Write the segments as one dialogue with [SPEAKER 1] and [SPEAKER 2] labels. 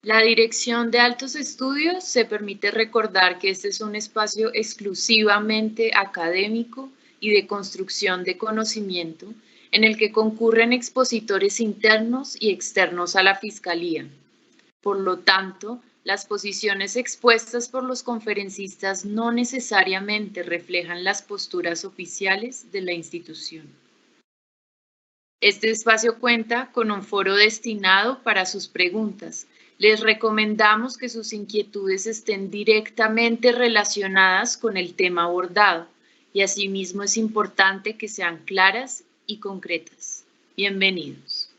[SPEAKER 1] La Dirección de Altos Estudios se permite recordar que este es un espacio exclusivamente académico y de construcción de conocimiento en el que concurren expositores internos y externos a la Fiscalía. Por lo tanto, las posiciones expuestas por los conferencistas no necesariamente reflejan las posturas oficiales de la institución. Este espacio cuenta con un foro destinado para sus preguntas. Les recomendamos que sus inquietudes estén directamente relacionadas con el tema abordado y asimismo es importante que sean claras y concretas. Bienvenidos.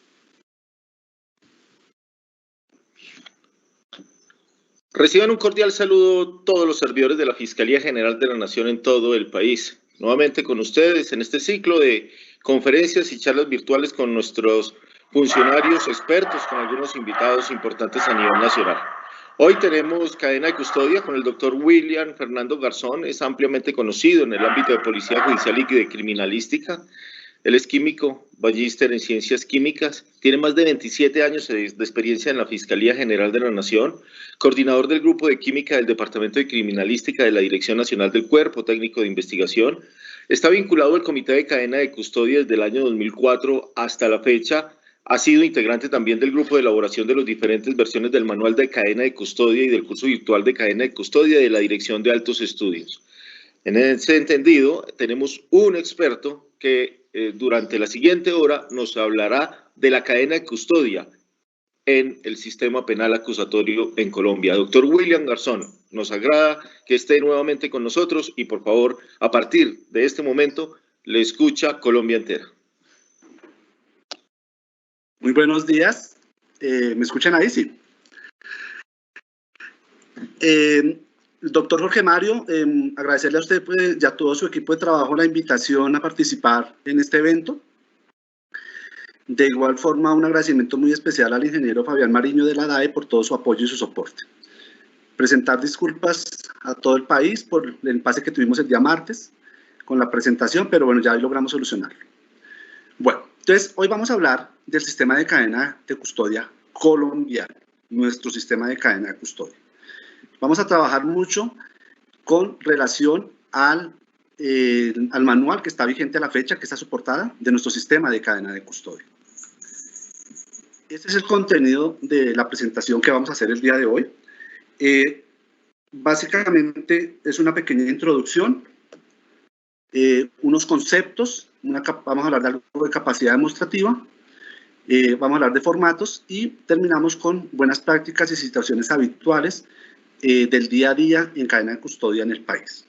[SPEAKER 2] Reciban un cordial saludo todos los servidores de la Fiscalía General de la Nación en todo el país. Nuevamente con ustedes en este ciclo de conferencias y charlas virtuales con nuestros funcionarios expertos, con algunos invitados importantes a nivel nacional. Hoy tenemos cadena de custodia con el doctor William Fernando Garzón, es ampliamente conocido en el ámbito de policía judicial y de criminalística. Él es químico, magíster en ciencias químicas, tiene más de 27 años de experiencia en la Fiscalía General de la Nación, coordinador del Grupo de Química del Departamento de Criminalística de la Dirección Nacional del Cuerpo Técnico de Investigación. Está vinculado al Comité de Cadena de Custodia desde el año 2004 hasta la fecha. Ha sido integrante también del grupo de elaboración de las diferentes versiones del Manual de Cadena de Custodia y del curso virtual de Cadena de Custodia de la Dirección de Altos Estudios. En ese entendido, tenemos un experto que durante la siguiente hora nos hablará de la cadena de custodia en el sistema penal acusatorio en Colombia. Doctor William Garzón, nos agrada que esté nuevamente con nosotros y por favor, a partir de este momento, le escucha Colombia entera.
[SPEAKER 3] Muy buenos días. ¿Me escuchan ahí? Sí. Doctor Jorge Mario, agradecerle a usted y a todo su equipo de trabajo la invitación a participar en este evento. De igual forma, un agradecimiento muy especial al ingeniero Fabián Mariño de la DAE por todo su apoyo y su soporte. Presentar disculpas a todo el país por el impasse que tuvimos el día martes con la presentación, pero bueno, ya hoy logramos solucionarlo. Bueno, entonces hoy vamos a hablar del sistema de cadena de custodia colombiano, nuestro sistema de cadena de custodia. Vamos a trabajar mucho con relación al manual que está vigente a la fecha, que está su portada, de nuestro sistema de cadena de custodia. Este es el contenido de la presentación que vamos a hacer el día de hoy. Básicamente es una pequeña introducción, unos conceptos, vamos a hablar de algo de capacidad demostrativa, vamos a hablar de formatos y terminamos con buenas prácticas y situaciones habituales del día a día en cadena de custodia en el país.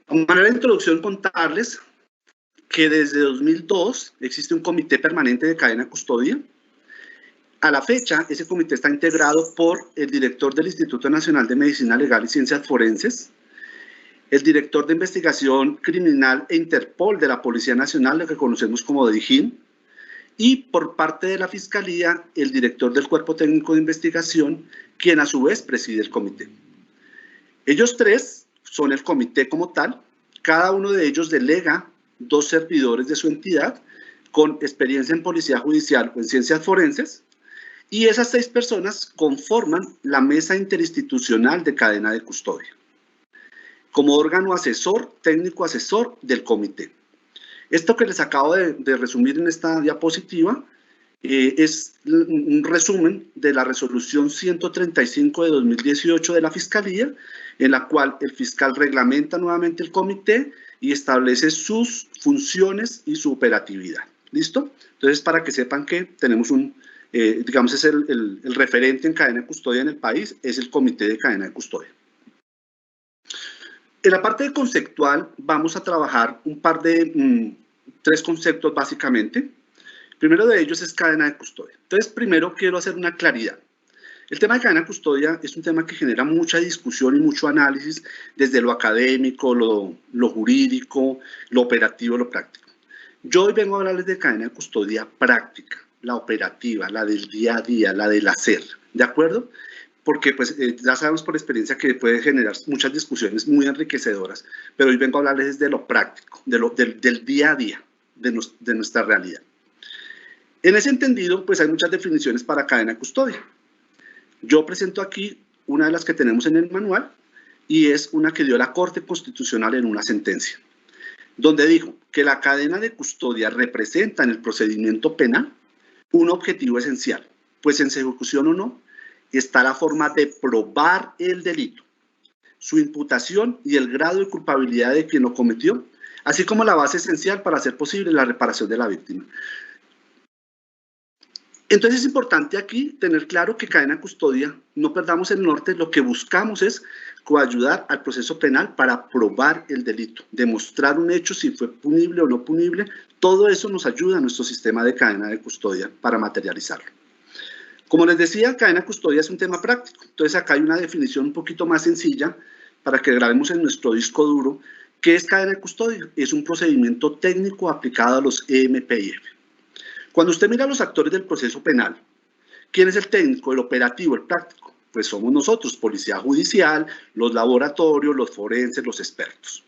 [SPEAKER 3] A manera de introducción, contarles que desde 2002 existe un comité permanente de cadena de custodia. A la fecha, ese comité está integrado por el director del Instituto Nacional de Medicina Legal y Ciencias Forenses, el director de Investigación Criminal e Interpol de la Policía Nacional, lo que conocemos como DIJÍN, y por parte de la Fiscalía, el director del Cuerpo Técnico de Investigación, quien a su vez preside el comité. Ellos tres son el comité como tal, cada uno de ellos delega 2 servidores de su entidad con experiencia en policía judicial o en ciencias forenses, y esas 6 personas conforman la Mesa Interinstitucional de Cadena de Custodia, como órgano asesor, técnico asesor del comité. Esto que les acabo de resumir en esta diapositiva es un resumen de la resolución 135 de 2018 de la Fiscalía, en la cual el fiscal reglamenta nuevamente el comité y establece sus funciones y su operatividad. ¿Listo? Entonces, para que sepan que tenemos digamos, es el referente en cadena de custodia en el país, es el comité de cadena de custodia. En la parte conceptual vamos a trabajar un par de 3 conceptos básicamente. El primero de ellos es cadena de custodia. Entonces, primero quiero hacer una claridad. El tema de cadena de custodia es un tema que genera mucha discusión y mucho análisis desde lo académico, lo jurídico, lo operativo, lo práctico. Yo hoy vengo a hablarles de cadena de custodia práctica, la operativa, la del día a día, la del hacer, ¿de acuerdo? Porque pues, ya sabemos por experiencia que puede generar muchas discusiones muy enriquecedoras, pero hoy vengo a hablarles de lo práctico, del día a día, de nuestra realidad. En ese entendido, pues hay muchas definiciones para cadena de custodia. Yo presento aquí una de las que tenemos en el manual y es una que dio la Corte Constitucional en una sentencia, donde dijo que la cadena de custodia representa en el procedimiento penal un objetivo esencial, pues en su ejecución o no está la forma de probar el delito, su imputación y el grado de culpabilidad de quien lo cometió, así como la base esencial para hacer posible la reparación de la víctima. Entonces es importante aquí tener claro que cadena de custodia, no perdamos el norte, lo que buscamos es coayudar al proceso penal para probar el delito, demostrar un hecho, si fue punible o no punible, todo eso nos ayuda a nuestro sistema de cadena de custodia para materializarlo. Como les decía, cadena de custodia es un tema práctico, entonces acá hay una definición un poquito más sencilla para que grabemos en nuestro disco duro. ¿Qué es cadena de custodia? Es un procedimiento técnico aplicado a los EMPIF. Cuando usted mira a los actores del proceso penal, ¿quién es el técnico, el operativo, el práctico? Pues somos nosotros, policía judicial, los laboratorios, los forenses, los expertos.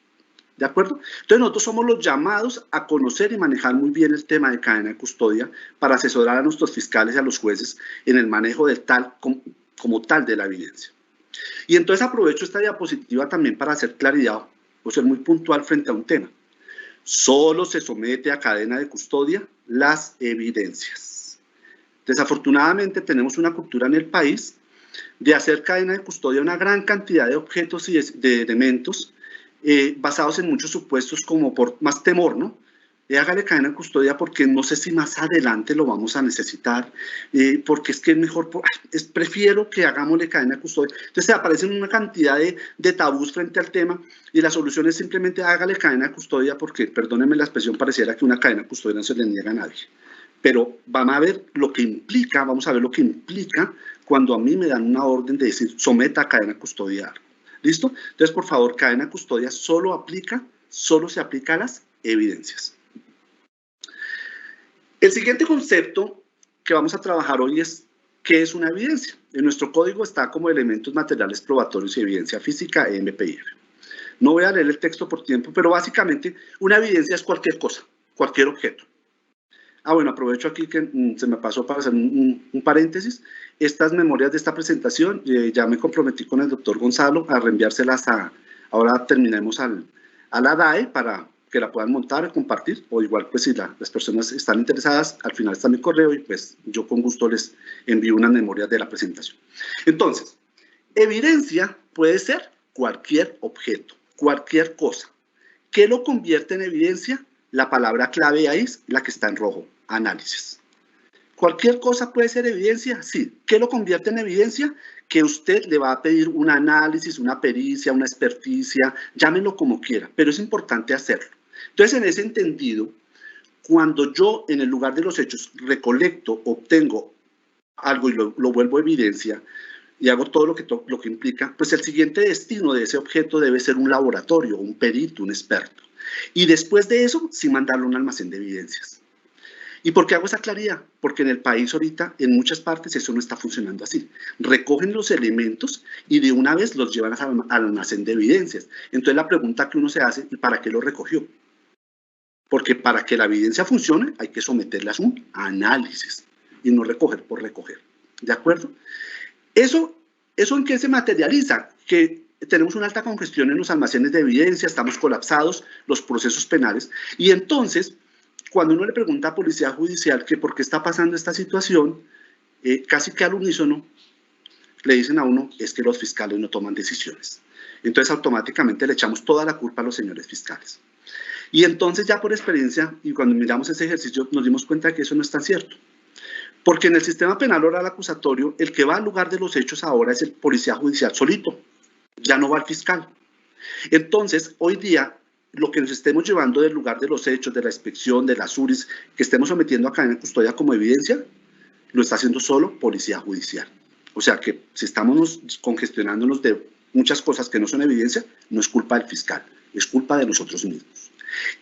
[SPEAKER 3] ¿De acuerdo? Entonces nosotros somos los llamados a conocer y manejar muy bien el tema de cadena de custodia para asesorar a nuestros fiscales y a los jueces en el manejo del tal como tal de la evidencia. Y entonces aprovecho esta diapositiva también para hacer claridad o ser muy puntual frente a un tema. Solo se somete a cadena de custodia las evidencias. Desafortunadamente tenemos una cultura en el país de hacer cadena de custodia a una gran cantidad de objetos y de elementos basados en muchos supuestos como por más temor, ¿no? Hágale cadena de custodia porque no sé si más adelante lo vamos a necesitar, porque es que es mejor, prefiero que hagámosle cadena de custodia. Entonces aparecen una cantidad de tabús frente al tema y la solución es simplemente hágale cadena de custodia porque, perdónenme la expresión, pareciera que una cadena de custodia no se le niega a nadie. Pero vamos a ver lo que implica, cuando a mí me dan una orden de decir someta a cadena de custodia. ¿Listo? Entonces, por favor, cadena de custodia solo se aplica a las evidencias. El siguiente concepto que vamos a trabajar hoy es ¿qué es una evidencia? En nuestro código está como elementos materiales probatorios y evidencia física, EMPIF. No voy a leer el texto por tiempo, pero básicamente una evidencia es cualquier cosa, cualquier objeto. Bueno, aprovecho aquí que se me pasó para hacer un paréntesis. Estas memorias de esta presentación, ya me comprometí con el doctor Gonzalo a reenviárselas ahora terminemos a la DAE para que la puedan montar y compartir, o igual pues si las personas están interesadas, al final está mi correo y pues yo con gusto les envío unas memorias de la presentación. Entonces, evidencia puede ser cualquier objeto, cualquier cosa. ¿Qué lo convierte en evidencia? La palabra clave ahí es la que está en rojo, análisis. ¿Cualquier cosa puede ser evidencia? Sí. ¿Qué lo convierte en evidencia? Que usted le va a pedir un análisis, una pericia, una experticia, llámenlo como quiera, pero es importante hacerlo. Entonces, en ese entendido, cuando yo en el lugar de los hechos recolecto, obtengo algo y lo vuelvo evidencia y hago todo lo que implica, pues el siguiente destino de ese objeto debe ser un laboratorio, un perito, un experto. Y después de eso, sí mandarlo a un almacén de evidencias. ¿Y por qué hago esa claridad? Porque en el país ahorita, en muchas partes, eso no está funcionando así. Recogen los elementos y de una vez los llevan al almacén de evidencias. Entonces la pregunta que uno se hace, ¿y para qué lo recogió? Porque para que la evidencia funcione hay que someterla a un análisis y no recoger por recoger. ¿De acuerdo? ¿Eso en qué se materializa? Que tenemos una alta congestión en los almacenes de evidencia, estamos colapsados, los procesos penales, y entonces, cuando uno le pregunta a Policía Judicial que por qué está pasando esta situación, casi que al unísono le dicen a uno, es que los fiscales no toman decisiones. Entonces, automáticamente le echamos toda la culpa a los señores fiscales. Y entonces, ya por experiencia, y cuando miramos ese ejercicio, nos dimos cuenta de que eso no es tan cierto. Porque en el sistema penal oral acusatorio, el que va al lugar de los hechos ahora es el Policía Judicial solito. Ya no va el fiscal. Entonces, hoy día, lo que nos estemos llevando del lugar de los hechos, de la inspección, de las URIs, que estemos sometiendo a cadena de custodia como evidencia, lo está haciendo solo Policía Judicial. O sea que si estamos congestionándonos de muchas cosas que no son evidencia, no es culpa del fiscal, es culpa de nosotros mismos.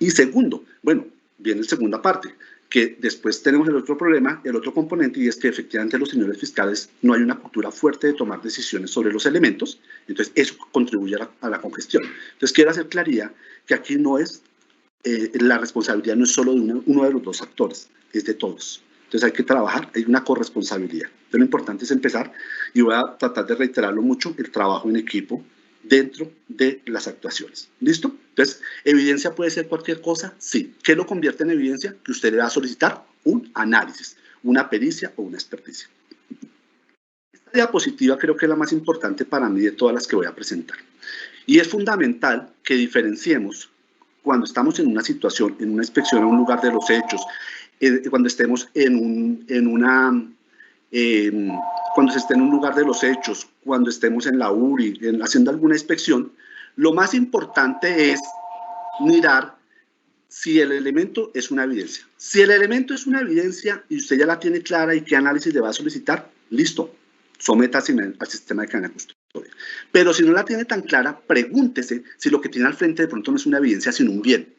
[SPEAKER 3] Y segundo, bueno, viene la segunda parte, que después tenemos el otro problema, el otro componente, y es que efectivamente los señores fiscales no hay una cultura fuerte de tomar decisiones sobre los elementos, entonces eso contribuye a la congestión. Entonces quiero hacer claridad que aquí no es, la responsabilidad no es solo de uno de los dos actores, es de todos. Entonces hay que trabajar, hay una corresponsabilidad. Entonces lo importante es empezar, y voy a tratar de reiterarlo mucho, el trabajo en equipo dentro de las actuaciones. ¿Listo? Entonces, ¿evidencia puede ser cualquier cosa? Sí. ¿Qué lo convierte en evidencia? Que usted le va a solicitar un análisis, una pericia o una experticia. Esta diapositiva creo que es la más importante para mí de todas las que voy a presentar. Y es fundamental que diferenciemos cuando estamos en una situación, en una inspección a un lugar de los hechos, cuando estemos cuando se esté en un lugar de los hechos, cuando estemos en la URI, haciendo alguna inspección, lo más importante es mirar si el elemento es una evidencia. Si el elemento es una evidencia y usted ya la tiene clara y qué análisis le va a solicitar, listo, sométase al sistema de cadena de custodia. Pero si no la tiene tan clara, pregúntese si lo que tiene al frente de pronto no es una evidencia, sino un bien.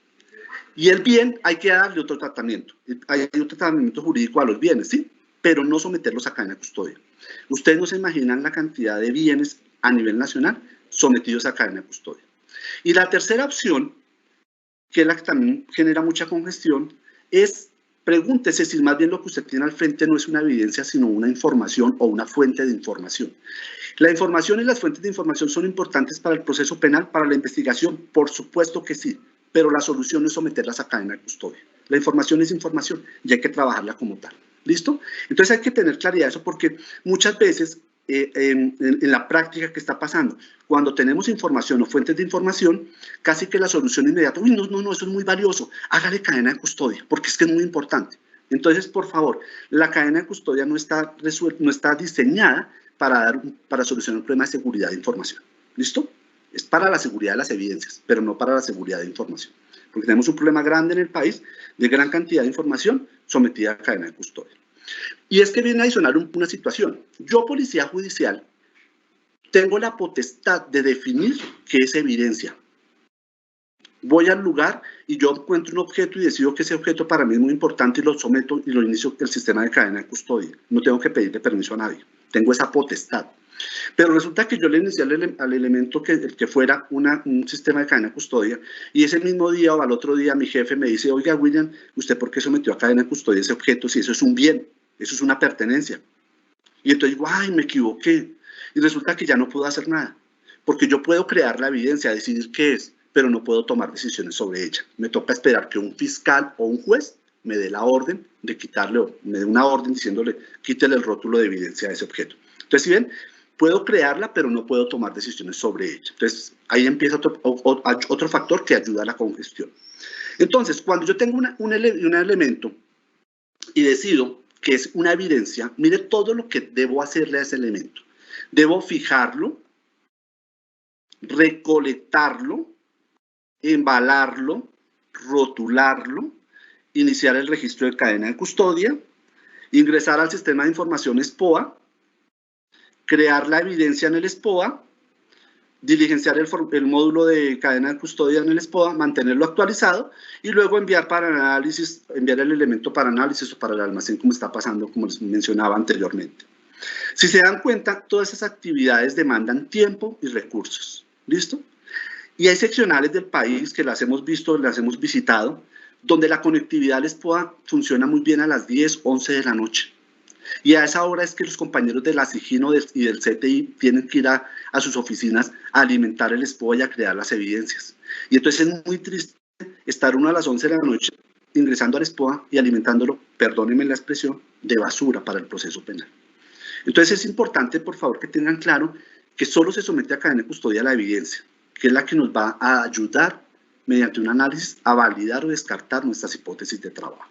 [SPEAKER 3] Y el bien hay que darle otro tratamiento. Hay otro tratamiento jurídico a los bienes, ¿sí? Pero no someterlos a cadena de custodia. Ustedes no se imaginan la cantidad de bienes a nivel nacional sometidos a cadena de custodia. Y la tercera opción, que es la que también genera mucha congestión, es pregúntese si más bien lo que usted tiene al frente no es una evidencia, sino una información o una fuente de información. La información y las fuentes de información son importantes para el proceso penal, para la investigación, por supuesto que sí, pero la solución no es someterlas a cadena de custodia. La información es información y hay que trabajarla como tal. ¿Listo? Entonces hay que tener claridad de eso porque muchas veces en la práctica que está pasando, cuando tenemos información o fuentes de información, casi que la solución inmediata, uy, no, eso es muy valioso, hágale cadena de custodia, porque es que es muy importante. Entonces, por favor, la cadena de custodia no está diseñada para solucionar un problema de seguridad de información. ¿Listo? Es para la seguridad de las evidencias, pero no para la seguridad de información. Porque tenemos un problema grande en el país de gran cantidad de información sometida a cadena de custodia. Y es que viene a adicionar una situación. Yo, policía judicial, tengo la potestad de definir qué es evidencia. Voy al lugar y yo encuentro un objeto y decido que ese objeto para mí es muy importante y lo someto y lo inicio el sistema de cadena de custodia. No tengo que pedirle permiso a nadie. Tengo esa potestad. Pero resulta que yo le inicié al elemento que fuera un sistema de cadena de custodia y ese mismo día o al otro día mi jefe me dice, oiga, William, ¿usted por qué sometió a cadena de custodia ese objeto si eso es un bien? Eso es una pertenencia. Y entonces digo, ay, me equivoqué. Y resulta que ya no puedo hacer nada. Porque yo puedo crear la evidencia, decidir qué es, pero no puedo tomar decisiones sobre ella. Me toca esperar que un fiscal o un juez me dé la orden de quitarle, o me dé una orden diciéndole, quítele el rótulo de evidencia a ese objeto. Entonces, si ven, puedo crearla, pero no puedo tomar decisiones sobre ella. Entonces, ahí empieza otro factor que ayuda a la congestión. Entonces, cuando yo tengo un elemento y decido que es una evidencia, mire todo lo que debo hacerle a ese elemento. Debo fijarlo, recolectarlo, embalarlo, rotularlo, iniciar el registro de cadena de custodia, ingresar al sistema de información SPOA, crear la evidencia en el SPOA, diligenciar el módulo de cadena de custodia en el SPOA, mantenerlo actualizado y luego enviar el elemento para análisis o para el almacén como está pasando, como les mencionaba anteriormente. Si se dan cuenta, todas esas actividades demandan tiempo y recursos. ¿Listo? Y hay seccionales del país que las hemos visto, las hemos visitado, donde la conectividad al SPOA funciona muy bien a las 10, 11 de la noche. Y a esa hora es que los compañeros de la SIGINO y del CTI tienen que ir a sus oficinas a alimentar el SPOA y a crear las evidencias. Y entonces es muy triste estar uno a las 11 de la noche ingresando al SPOA y alimentándolo, perdónenme la expresión, de basura para el proceso penal. Entonces es importante, por favor, que tengan claro que solo se somete a cadena de custodia la evidencia, que es la que nos va a ayudar mediante un análisis a validar o descartar nuestras hipótesis de trabajo.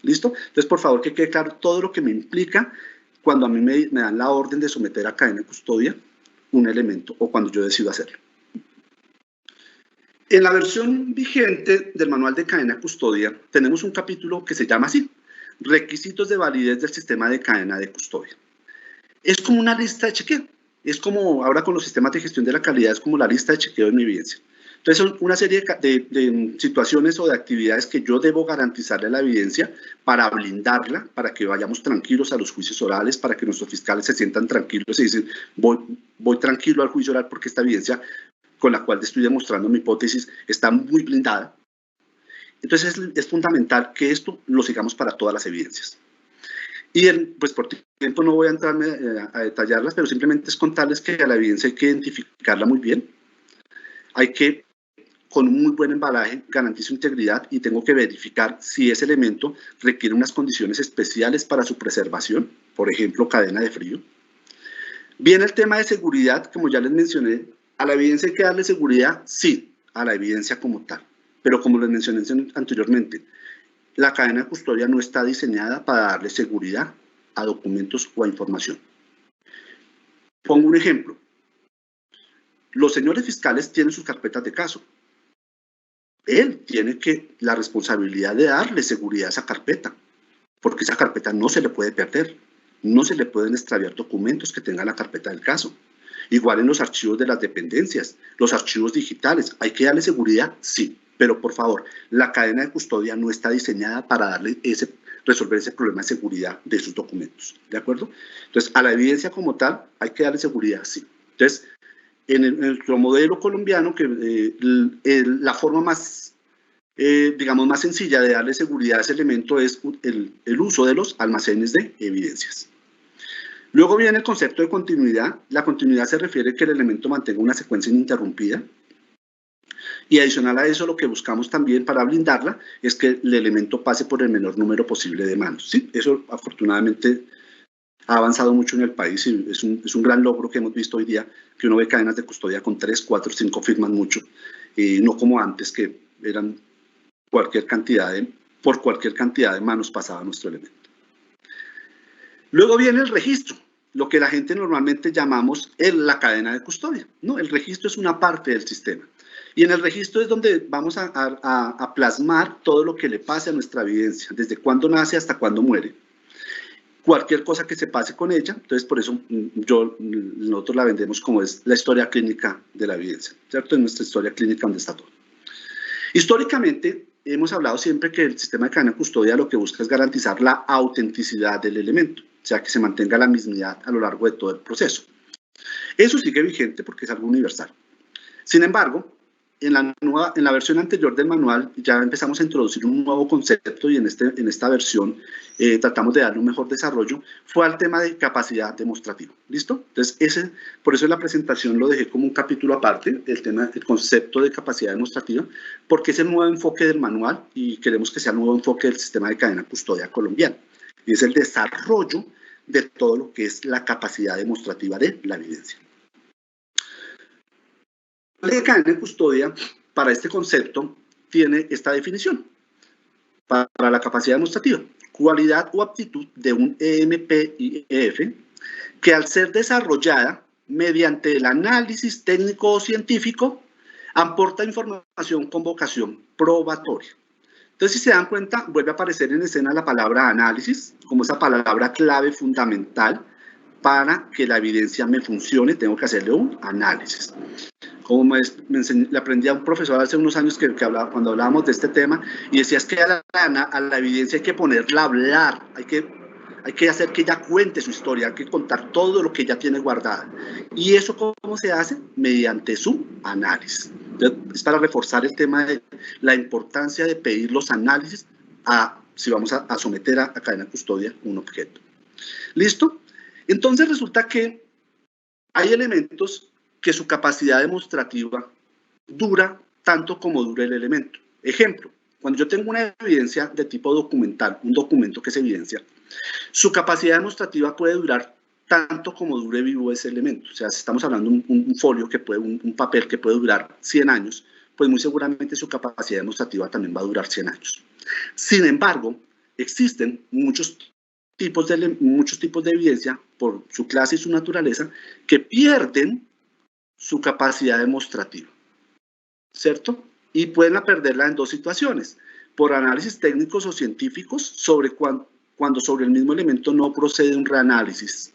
[SPEAKER 3] ¿Listo? Entonces, por favor, que quede claro todo lo que me implica cuando a mí me dan la orden de someter a cadena de custodia un elemento o cuando yo decido hacerlo. En la versión vigente del manual de cadena de custodia tenemos un capítulo que se llama así, requisitos de validez del sistema de cadena de custodia. Es como una lista de chequeo. Es como ahora con los sistemas de gestión de la calidad, es como la lista de chequeo de mi evidencia. Entonces son una serie de situaciones o de actividades que yo debo garantizarle a la evidencia para blindarla, para que vayamos tranquilos a los juicios orales, para que nuestros fiscales se sientan tranquilos y dicen, voy tranquilo al juicio oral porque esta evidencia con la cual estoy demostrando mi hipótesis está muy blindada. Entonces es fundamental que esto lo sigamos para todas las evidencias. Y pues por tiempo no voy a entrarme a detallarlas, pero simplemente es contarles que a la evidencia hay que identificarla muy bien. Hay que, con un muy buen embalaje, garantice su integridad y tengo que verificar si ese elemento requiere unas condiciones especiales para su preservación, por ejemplo, cadena de frío. Viene el tema de seguridad, como ya les mencioné, ¿a la evidencia hay que darle seguridad? Sí, a la evidencia como tal. Pero como les mencioné anteriormente, la cadena de custodia no está diseñada para darle seguridad a documentos o a información. Pongo un ejemplo. Los señores fiscales tienen sus carpetas de caso. Él tiene la responsabilidad de darle seguridad a esa carpeta, porque esa carpeta no se le puede perder, no se le pueden extraviar documentos que tenga la carpeta del caso. Igual en los archivos de las dependencias, los archivos digitales, ¿hay que darle seguridad? Sí, pero por favor, la cadena de custodia no está diseñada para resolver ese problema de seguridad de sus documentos, ¿de acuerdo? Entonces, a la evidencia como tal, hay que darle seguridad, sí. Entonces, en nuestro modelo colombiano, que la forma más, digamos, más sencilla de darle seguridad a ese elemento es el uso de los almacenes de evidencias. Luego viene el concepto de continuidad. La continuidad se refiere a que el elemento mantenga una secuencia ininterrumpida. Y adicional a eso, lo que buscamos también para blindarla es que el elemento pase por el menor número posible de manos. ¿Sí? Eso afortunadamente ha avanzado mucho en el país y es un gran logro que hemos visto hoy día, que uno ve cadenas de custodia con 3, 4, 5 firmas mucho, no como antes que eran por cualquier cantidad de manos pasaba nuestro elemento. Luego viene el registro, lo que la gente normalmente llamamos la cadena de custodia, ¿no? El registro es una parte del sistema. Y en el registro es donde vamos a plasmar todo lo que le pase a nuestra evidencia, desde cuándo nace hasta cuándo muere. Cualquier cosa que se pase con ella, entonces por eso nosotros la vendemos como es la historia clínica de la evidencia, ¿cierto? En nuestra historia clínica donde está todo. Históricamente, hemos hablado siempre que el sistema de cadena de custodia lo que busca es garantizar la autenticidad del elemento, o sea, que se mantenga la mismidad a lo largo de todo el proceso. Eso sigue vigente porque es algo universal. Sin embargo, en la versión anterior del manual ya empezamos a introducir un nuevo concepto y en esta versión tratamos de darle un mejor desarrollo, fue al tema de capacidad demostrativa. ¿Listo? Entonces, por eso en la presentación lo dejé como un capítulo aparte, el concepto de capacidad demostrativa, porque es el nuevo enfoque del manual y queremos que sea el nuevo enfoque del sistema de cadena custodia colombiano. Y es el desarrollo de todo lo que es la capacidad demostrativa de la evidencia. La ley de cadena de custodia, para este concepto, tiene esta definición. Para la capacidad demostrativa, cualidad o aptitud de un EMPIF que al ser desarrollada mediante el análisis técnico o científico, aporta información con vocación probatoria. Entonces, si se dan cuenta, vuelve a aparecer en escena la palabra análisis, como esa palabra clave fundamental para que la evidencia me funcione, tengo que hacerle un análisis. Como le aprendí a un profesor hace unos años cuando hablábamos de este tema, y decía es que a la evidencia hay que ponerla a hablar, hay que hacer que ella cuente su historia, hay que contar todo lo que ella tiene guardada. ¿Y eso cómo se hace? Mediante su análisis. Entonces, es para reforzar el tema de la importancia de pedir los análisis si vamos a someter a cadena de custodia un objeto. ¿Listo? Entonces resulta que hay elementos que su capacidad demostrativa dura tanto como dura el elemento. Ejemplo, cuando yo tengo una evidencia de tipo documental, un documento que es evidencia, su capacidad demostrativa puede durar tanto como dure vivo ese elemento. O sea, si estamos hablando de un folio, un papel que puede durar 100 años, pues muy seguramente su capacidad demostrativa también va a durar 100 años. Sin embargo, existen muchos tipos de evidencia, por su clase y su naturaleza, que pierden su capacidad demostrativa, ¿cierto? Y pueden perderla en dos situaciones, por análisis técnicos o científicos cuando sobre el mismo elemento no procede un reanálisis.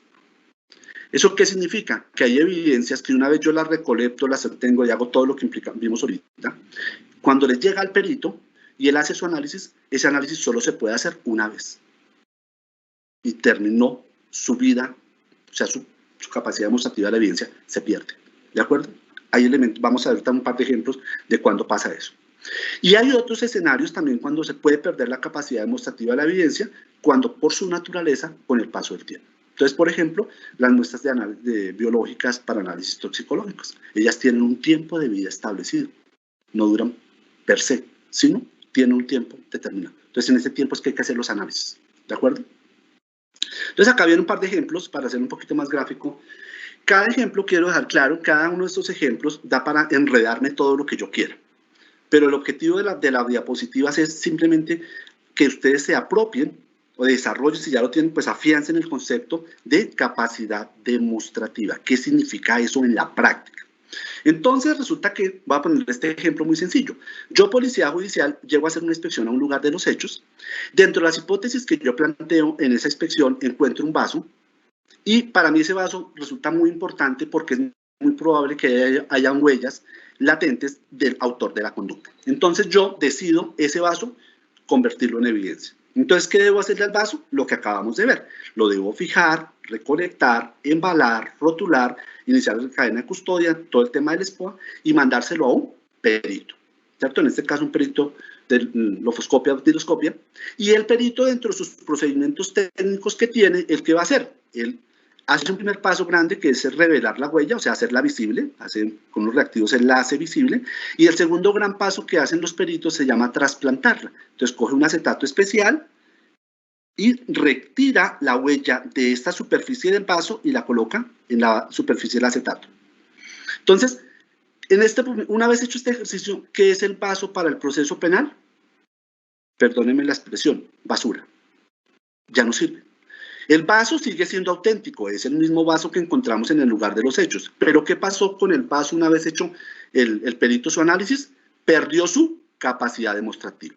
[SPEAKER 3] ¿Eso qué significa? Que hay evidencias que una vez yo las recolecto, las obtengo y hago todo lo que vimos ahorita, cuando les llega al perito y él hace su análisis, ese análisis solo se puede hacer una vez. Y terminó su vida, o sea, su capacidad demostrativa de la evidencia se pierde. ¿De acuerdo? Hay elementos, vamos a ver un par de ejemplos de cuándo pasa eso. Y hay otros escenarios también cuando se puede perder la capacidad demostrativa de la evidencia, cuando por su naturaleza, con el paso del tiempo. Entonces, por ejemplo, las muestras biológicas para análisis toxicológicos, ellas tienen un tiempo de vida establecido, no duran per se, sino tienen un tiempo determinado. Entonces, en ese tiempo es que hay que hacer los análisis, ¿de acuerdo? Entonces, acá vienen un par de ejemplos para hacer un poquito más gráfico. Cada ejemplo, quiero dejar claro, cada uno de estos ejemplos da para enredarme todo lo que yo quiera. Pero el objetivo de las diapositivas es simplemente que ustedes se apropien o desarrollen, si ya lo tienen, pues afiancen el concepto de capacidad demostrativa. ¿Qué significa eso en la práctica? Entonces resulta que, voy a poner este ejemplo muy sencillo. Yo, policía judicial, llego a hacer una inspección a un lugar de los hechos. Dentro de las hipótesis que yo planteo en esa inspección, encuentro un vaso. Y para mí ese vaso resulta muy importante porque es muy probable que hayan huellas latentes del autor de la conducta. Entonces yo decido ese vaso convertirlo en evidencia. Entonces, ¿qué debo hacerle al vaso? Lo que acabamos de ver. Lo debo fijar, recolectar, embalar, rotular, iniciar la cadena de custodia, todo el tema del SPOA y mandárselo a un perito, ¿cierto? En este caso un perito de lofoscopia, dactiloscopia, y el perito dentro de sus procedimientos técnicos que tiene, ¿el qué va a hacer? Él hace un primer paso grande que es revelar la huella, o sea, hacerla visible, con unos reactivos él la hace visible, y el segundo gran paso que hacen los peritos se llama trasplantarla. Entonces coge un acetato especial y retira la huella de esta superficie del vaso y la coloca en la superficie del acetato. Entonces, una vez hecho este ejercicio, ¿qué es el vaso para el proceso penal? Perdónenme la expresión, basura. Ya no sirve. El vaso sigue siendo auténtico, es el mismo vaso que encontramos en el lugar de los hechos. Pero ¿qué pasó con el vaso una vez hecho el perito su análisis? Perdió su capacidad demostrativa.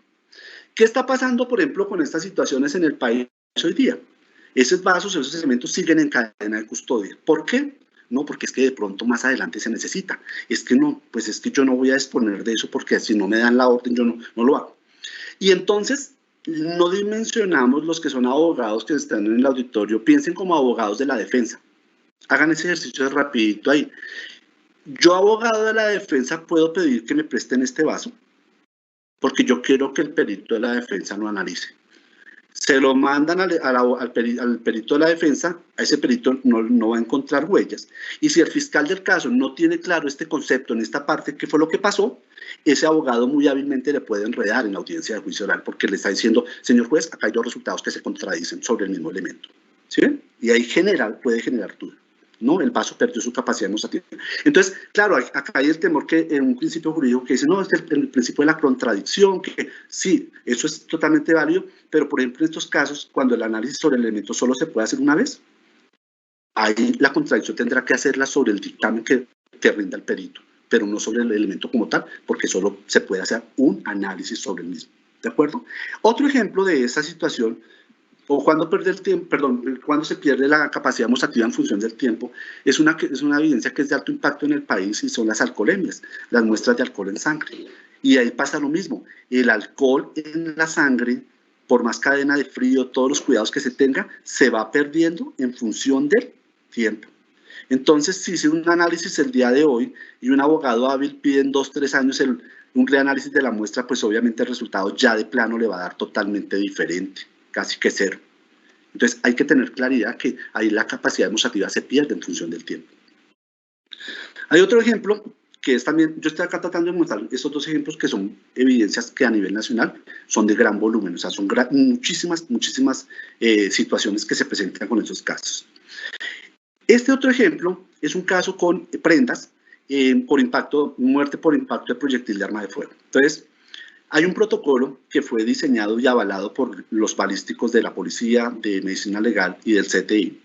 [SPEAKER 3] ¿Qué está pasando, por ejemplo, con estas situaciones en el país hoy día? Esos vasos, esos elementos siguen en cadena de custodia. ¿Por qué? No, porque es que de pronto más adelante se necesita. Es que no, pues es que yo no voy a disponer de eso porque si no me dan la orden yo no lo hago. Y entonces no dimensionamos los que son abogados que están en el auditorio, piensen como abogados de la defensa. Hagan ese ejercicio rapidito ahí. Yo, abogado de la defensa, puedo pedir que me presten este vaso porque yo quiero que el perito de la defensa lo analice. Se lo mandan al perito de la defensa, a ese perito no va a encontrar huellas. Y si el fiscal del caso no tiene claro este concepto en esta parte, ¿qué fue lo que pasó? Ese abogado muy hábilmente le puede enredar en la audiencia de juicio oral porque le está diciendo, señor juez, acá hay dos resultados que se contradicen sobre el mismo elemento. ¿Sí? Y ahí puede generar duda. ¿No? El vaso perdió su capacidad demostrativa. Entonces, claro, acá hay el temor que en un principio jurídico que dice, no, es el principio de la contradicción, que sí, eso es totalmente válido, pero por ejemplo en estos casos, cuando el análisis sobre el elemento solo se puede hacer una vez, ahí la contradicción tendrá que hacerla sobre el dictamen que rinda el perito, pero no sobre el elemento como tal, porque solo se puede hacer un análisis sobre el mismo. ¿De acuerdo? Otro ejemplo de esa situación, o cuando se pierde la capacidad demostrativa en función del tiempo, es una evidencia que es de alto impacto en el país y son las alcoholemias, las muestras de alcohol en sangre. Y ahí pasa lo mismo, el alcohol en la sangre, por más cadena de frío, todos los cuidados que se tenga, se va perdiendo en función del tiempo. Entonces, si hice un análisis el día de hoy y un abogado hábil pide en 2 o 3 años un reanálisis de la muestra, pues obviamente el resultado ya de plano le va a dar totalmente diferente, casi que cero. Entonces hay que tener claridad que ahí la capacidad demostrativa se pierde en función del tiempo. Hay otro ejemplo que es también, yo estoy acá tratando de mostrar estos dos ejemplos que son evidencias que a nivel nacional son de gran volumen, o sea, son muchísimas situaciones que se presentan con estos casos. Este otro ejemplo es un caso con prendas muerte por impacto de proyectil de arma de fuego. Entonces, hay un protocolo que fue diseñado y avalado por los balísticos de la Policía, de Medicina Legal y del CTI,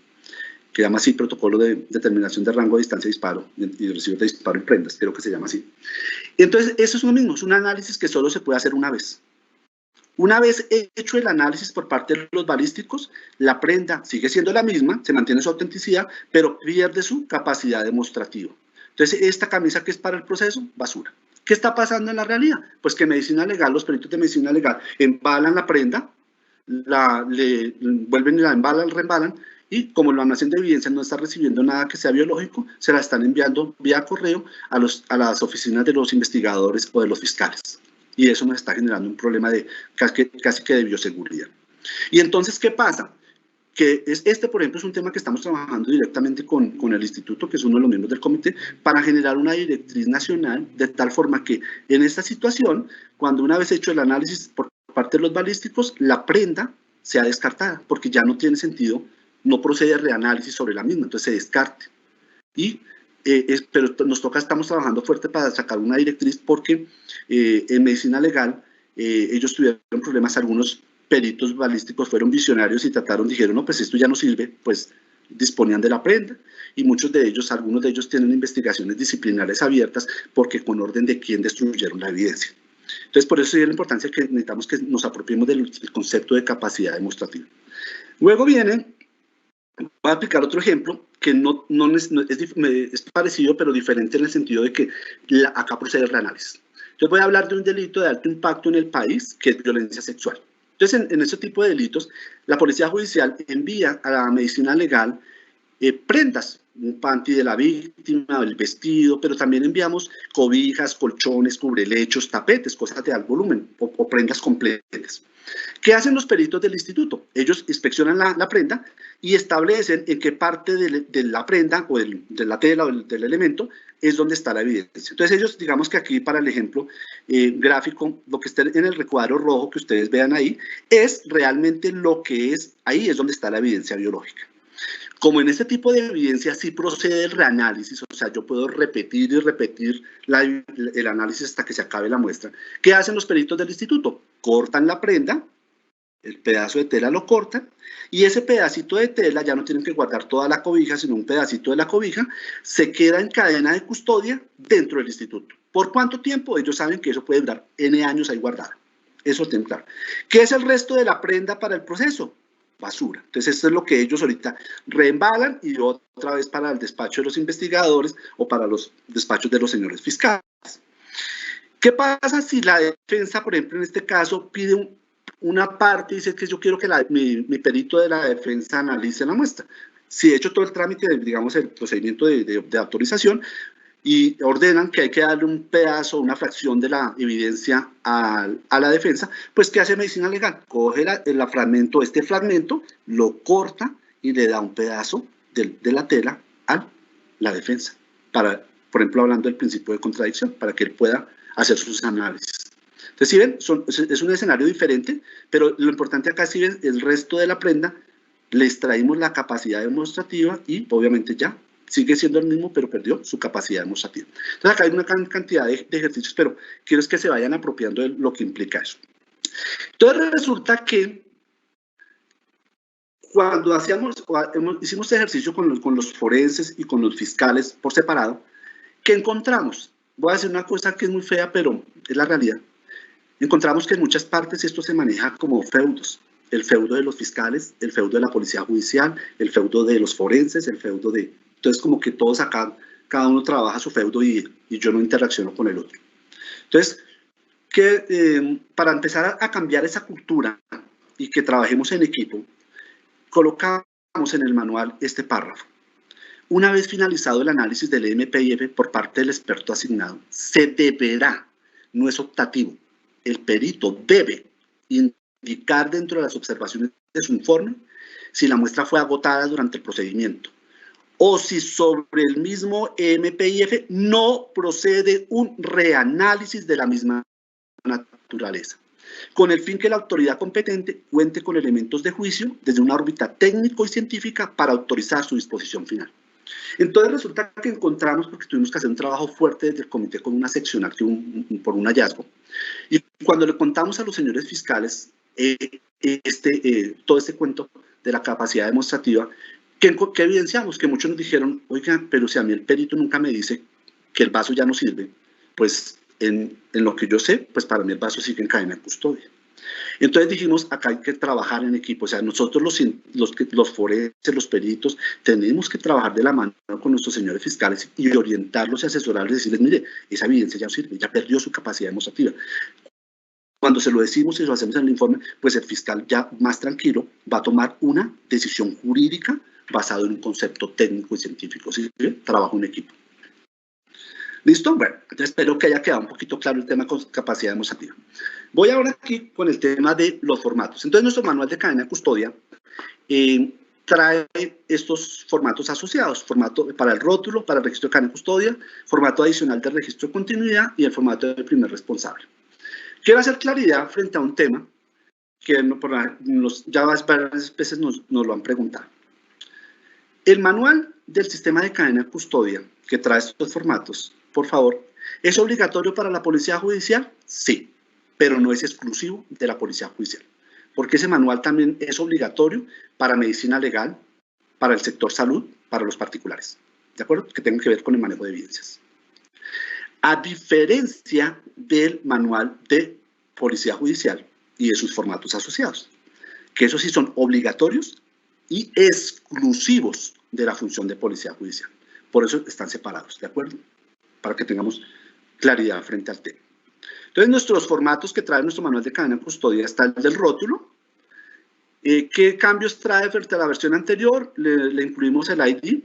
[SPEAKER 3] que se llama así Protocolo de Determinación de Rango de Distancia de Disparo y Residuos de Disparo en Prendas, creo que se llama así. Entonces, eso es lo mismo, es un análisis que solo se puede hacer una vez. Una vez hecho el análisis por parte de los balísticos, la prenda sigue siendo la misma, se mantiene su autenticidad, pero pierde su capacidad demostrativa. Entonces, esta camisa que es para el proceso, basura. ¿Qué está pasando en la realidad? Pues que medicina legal, los peritos de medicina legal embalan la prenda, vuelven y la embalan, reembalan, y como el almacén de evidencia no está recibiendo nada que sea biológico, se la están enviando vía correo a las oficinas de los investigadores o de los fiscales. y eso nos está generando un problema de casi que de bioseguridad. Y entonces, ¿qué pasa? Que por ejemplo, es un tema que estamos trabajando directamente con el instituto, que es uno de los miembros del comité, para generar una directriz nacional, de tal forma que en esta situación, cuando una vez hecho el análisis por parte de los balísticos, la prenda sea descartada, porque ya no tiene sentido, no procede reanálisis sobre la misma, entonces se descarte. Pero estamos trabajando fuerte para sacar una directriz, porque en medicina legal ellos tuvieron problemas, algunos peritos balísticos fueron visionarios y dijeron, no, pues esto ya no sirve, pues disponían de la prenda, y algunos de ellos tienen investigaciones disciplinares abiertas, porque con orden de quién destruyeron la evidencia. Entonces, por eso es la importancia que necesitamos que nos apropiemos del concepto de capacidad demostrativa. Luego voy a aplicar otro ejemplo, que es parecido, pero diferente, en el sentido de que acá procede el reanálisis. Entonces voy a hablar de un delito de alto impacto en el país, que es violencia sexual. Entonces, en ese tipo de delitos, la Policía Judicial envía a la medicina legal prendas, un panty de la víctima, el vestido, pero también enviamos cobijas, colchones, cubrelechos, tapetes, cosas de alto volumen, o prendas completas. ¿Qué hacen los peritos del instituto? Ellos inspeccionan la prenda y establecen en qué parte de la prenda o de la tela o del elemento es donde está la evidencia. Entonces ellos, digamos que aquí para el ejemplo gráfico, lo que está en el recuadro rojo que ustedes vean ahí, es realmente lo que es, ahí es donde está la evidencia biológica. Como en este tipo de evidencia sí procede el reanálisis, o sea, yo puedo repetir y repetir el análisis hasta que se acabe la muestra. ¿Qué hacen los peritos del instituto? Cortan la prenda, el pedazo de tela lo cortan, y ese pedacito de tela, ya no tienen que guardar toda la cobija, sino un pedacito de la cobija, se queda en cadena de custodia dentro del instituto. ¿Por cuánto tiempo? Ellos saben que eso puede durar N años ahí guardada. Eso lo tienen claro. ¿Qué es el resto de la prenda para el proceso? Basura. Entonces, esto es lo que ellos ahorita reembalan y otra vez para el despacho de los investigadores o para los despachos de los señores fiscales. ¿Qué pasa si la defensa, por ejemplo, en este caso, pide una parte y dice que yo quiero que mi perito de la defensa analice la muestra? Si he hecho todo el trámite, digamos, el procedimiento de autorización, y ordenan que hay que darle un pedazo, una fracción de la evidencia a la defensa, pues ¿qué hace medicina legal? Coge este fragmento, lo corta y le da un pedazo de la tela a la defensa, por ejemplo, hablando del principio de contradicción, para que él pueda hacer sus análisis. Entonces, si ven, es un escenario diferente, pero lo importante acá, si ven, el resto de la prenda, le extraímos la capacidad demostrativa y obviamente ya sigue siendo el mismo, pero perdió su capacidad demostrativa. Entonces acá hay una cantidad de ejercicios, pero quiero es que se vayan apropiando de lo que implica eso. Entonces resulta que cuando hicimos este ejercicio con los forenses y con los fiscales por separado, ¿qué encontramos? Voy a decir una cosa que es muy fea, pero es la realidad. Encontramos que en muchas partes esto se maneja como feudos. El feudo de los fiscales, el feudo de la policía judicial, el feudo de los forenses, el feudo de... Entonces, como que todos acá, cada uno trabaja su feudo y yo no interacciono con el otro. Entonces, para empezar a cambiar esa cultura y que trabajemos en equipo, colocamos en el manual este párrafo. Una vez finalizado el análisis del MPIF por parte del experto asignado, se deberá, no es optativo, el perito debe indicar dentro de las observaciones de su informe si la muestra fue agotada durante el procedimiento o si sobre el mismo MPIF no procede un reanálisis de la misma naturaleza, con el fin que la autoridad competente cuente con elementos de juicio desde una órbita técnico y científica para autorizar su disposición final. Entonces resulta que encontramos, porque tuvimos que hacer un trabajo fuerte desde el comité con una seccional por un hallazgo, y cuando le contamos a los señores fiscales todo este cuento de la capacidad demostrativa, ¿qué evidenciamos? Que muchos nos dijeron, oigan, pero si a mí el perito nunca me dice que el vaso ya no sirve, pues en lo que yo sé, pues para mí el vaso sigue en cadena de custodia. Entonces dijimos, acá hay que trabajar en equipo, o sea, nosotros los forenses, los peritos, tenemos que trabajar de la mano con nuestros señores fiscales y orientarlos y asesorarles y decirles, mire, esa evidencia ya no sirve, ya perdió su capacidad demostrativa. Cuando se lo decimos y lo hacemos en el informe, pues el fiscal ya más tranquilo va a tomar una decisión jurídica basada en un concepto técnico y científico, ¿sí? Trabajo en equipo. ¿Listo? Bueno, entonces espero que haya quedado un poquito claro el tema con capacidad demostrativa. Voy ahora aquí con el tema de los formatos. Entonces, nuestro manual de cadena de custodia trae estos formatos asociados, formato para el rótulo, para el registro de cadena de custodia, formato adicional de registro de continuidad y el formato del primer responsable. Quiero hacer claridad frente a un tema que ya varias veces nos lo han preguntado. El manual del sistema de cadena de custodia que trae estos formatos, por favor, ¿es obligatorio para la policía judicial? Sí, pero no es exclusivo de la policía judicial, porque ese manual también es obligatorio para medicina legal, para el sector salud, para los particulares, ¿de acuerdo? Que tengan que ver con el manejo de evidencias. A diferencia del manual de policía judicial y de sus formatos asociados, que esos sí son obligatorios y exclusivos de la función de policía judicial. Por eso están separados, ¿de acuerdo? Para que tengamos claridad frente al tema. Entonces, nuestros formatos que trae nuestro manual de cadena de custodia está el del rótulo. ¿Qué cambios trae frente a la versión anterior? Le incluimos el ID.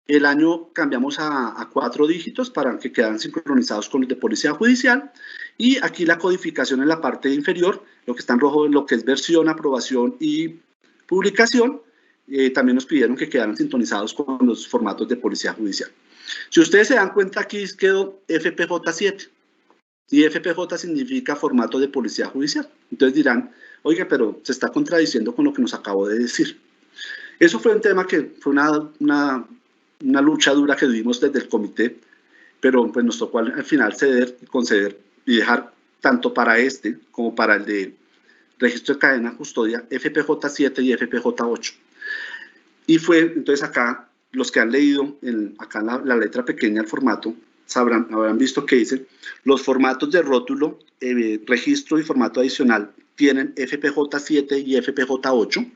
[SPEAKER 3] El año cambiamos a 4 dígitos para que quedan sincronizados con los de policía judicial. Y aquí la codificación en la parte inferior, lo que está en rojo, lo que es versión, aprobación y publicación, también nos pidieron que quedaran sintonizados con los formatos de policía judicial. Si ustedes se dan cuenta, aquí quedó FPJ7 y FPJ significa formato de policía judicial. Entonces dirán, oiga, pero se está contradiciendo con lo que nos acabo de decir. Eso fue un tema que fue una lucha dura que tuvimos desde el comité, pero pues nos tocó al final ceder y conceder y dejar tanto para este como para el de registro de cadena de custodia FPJ7 y FPJ8. Y fue, entonces acá, los que han leído acá la letra pequeña del formato, habrán visto que dice, los formatos de rótulo, registro y formato adicional tienen FPJ7 y FPJ8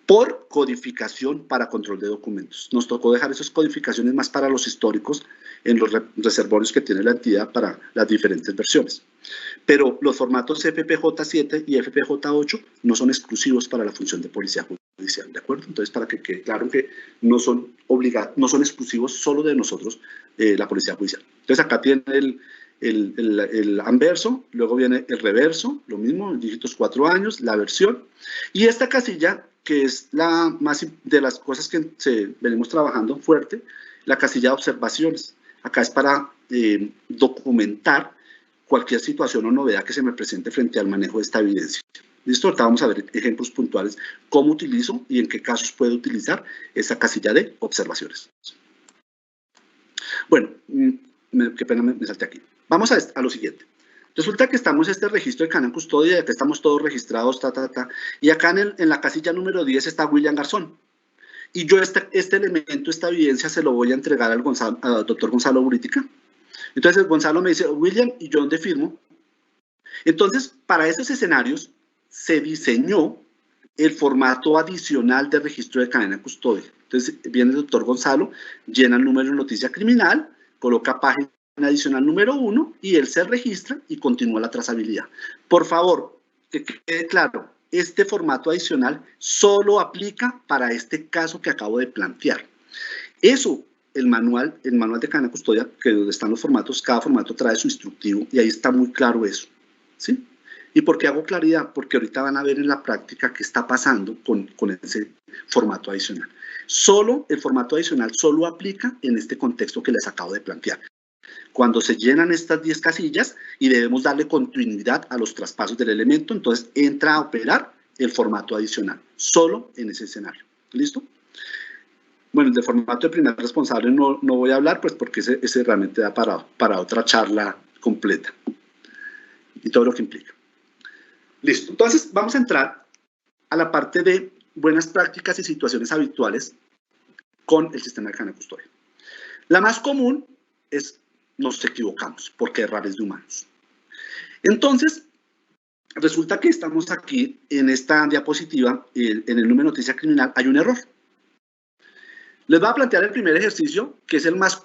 [SPEAKER 3] por codificación para control de documentos. Nos tocó dejar esas codificaciones más para los históricos en los reservorios que tiene la entidad para las diferentes versiones. Pero los formatos FPJ7 y FPJ8 no son exclusivos para la función de policía judicial, ¿de acuerdo? Entonces, para que quede claro que no son exclusivos solo de nosotros, la policía judicial. Entonces, acá tiene el anverso, luego viene el reverso, lo mismo, dígitos 4 años, la versión, y esta casilla, que es la más de las cosas que venimos trabajando fuerte, la casilla de observaciones. Acá es para documentar cualquier situación o novedad que se me presente frente al manejo de esta evidencia. Listo, ahorita vamos a ver ejemplos puntuales, cómo utilizo y en qué casos puedo utilizar esa casilla de observaciones. Bueno, qué pena me salté aquí. Vamos a lo siguiente. Resulta que estamos en este registro de cadena de custodia, que estamos todos registrados, y acá en la casilla número 10 está William Garzón. Y yo este elemento, esta evidencia, se lo voy a entregar al doctor Gonzalo Buritica. Entonces Gonzalo me dice, William, ¿y yo dónde firmo? Entonces, para esos escenarios, se diseñó el formato adicional de registro de cadena de custodia. Entonces, viene el doctor Gonzalo, llena el número de noticia criminal, coloca página adicional número 1 y él se registra y continúa la trazabilidad. Por favor, que quede claro, este formato adicional solo aplica para este caso que acabo de plantear. Eso, el manual de cadena de custodia, que donde están los formatos, cada formato trae su instructivo y ahí está muy claro eso, ¿sí? ¿Y por qué hago claridad? Porque ahorita van a ver en la práctica qué está pasando con ese formato adicional. El formato adicional solo aplica en este contexto que les acabo de plantear. Cuando se llenan estas 10 casillas y debemos darle continuidad a los traspasos del elemento, entonces entra a operar el formato adicional, solo en ese escenario. ¿Listo? Bueno, de formato de primer responsable no voy a hablar, pues porque ese realmente da para otra charla completa y todo lo que implica. Listo, entonces vamos a entrar a la parte de buenas prácticas y situaciones habituales con el sistema de cadena de custodia. La más común es nos equivocamos porque errores de humanos. Entonces, resulta que estamos aquí en esta diapositiva, en el número de noticia criminal, hay un error. Les voy a plantear el primer ejercicio, que es el más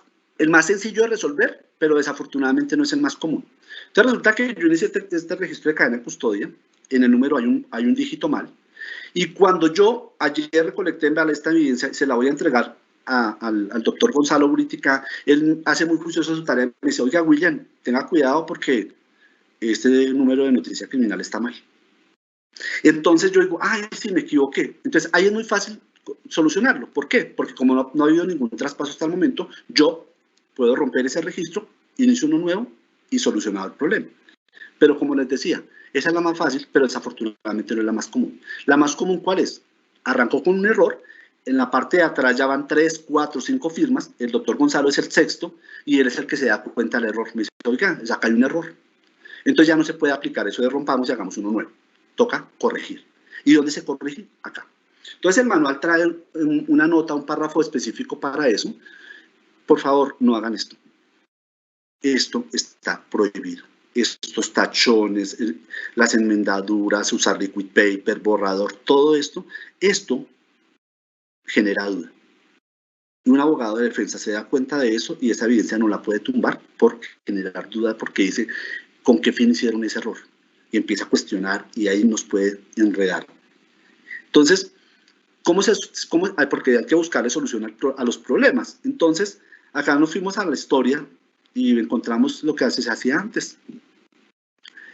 [SPEAKER 3] sencillo de resolver, pero desafortunadamente no es el más común. Entonces resulta que yo inicié este registro de cadena de custodia, en el número hay un dígito mal, y cuando yo ayer recolecté esta evidencia, se la voy a entregar al doctor Gonzalo Buritica, él hace muy juicioso su tarea, me dice, oiga, William, tenga cuidado porque este número de noticia criminal está mal. Entonces yo digo, ay, sí, me equivoqué. Entonces ahí es muy fácil solucionarlo. ¿Por qué? Porque como no ha habido ningún traspaso hasta el momento, yo puedo romper ese registro, inicio uno nuevo y solucionado el problema. Pero como les decía, esa es la más fácil, pero desafortunadamente no es la más común. ¿La más común cuál es? Arrancó con un error, en la parte de atrás ya van 3, 4, 5 firmas, el doctor Gonzalo es el sexto y él es el que se da cuenta del error. Me dice, oiga, acá hay un error. Entonces ya no se puede aplicar eso de rompamos y hagamos uno nuevo. Toca corregir. ¿Y dónde se corrige? Acá. Entonces el manual trae una nota, un párrafo específico para eso. Por favor, no hagan esto. Esto está prohibido. Estos tachones, las enmendaduras, usar liquid paper, borrador, todo esto genera duda. Y un abogado de defensa se da cuenta de eso y esa evidencia no la puede tumbar por generar duda, porque dice, ¿con qué fin hicieron ese error? Y empieza a cuestionar y ahí nos puede enredar. Entonces, porque hay que buscarle solución a los problemas. Entonces, acá nos fuimos a la historia y encontramos lo que se hacía antes.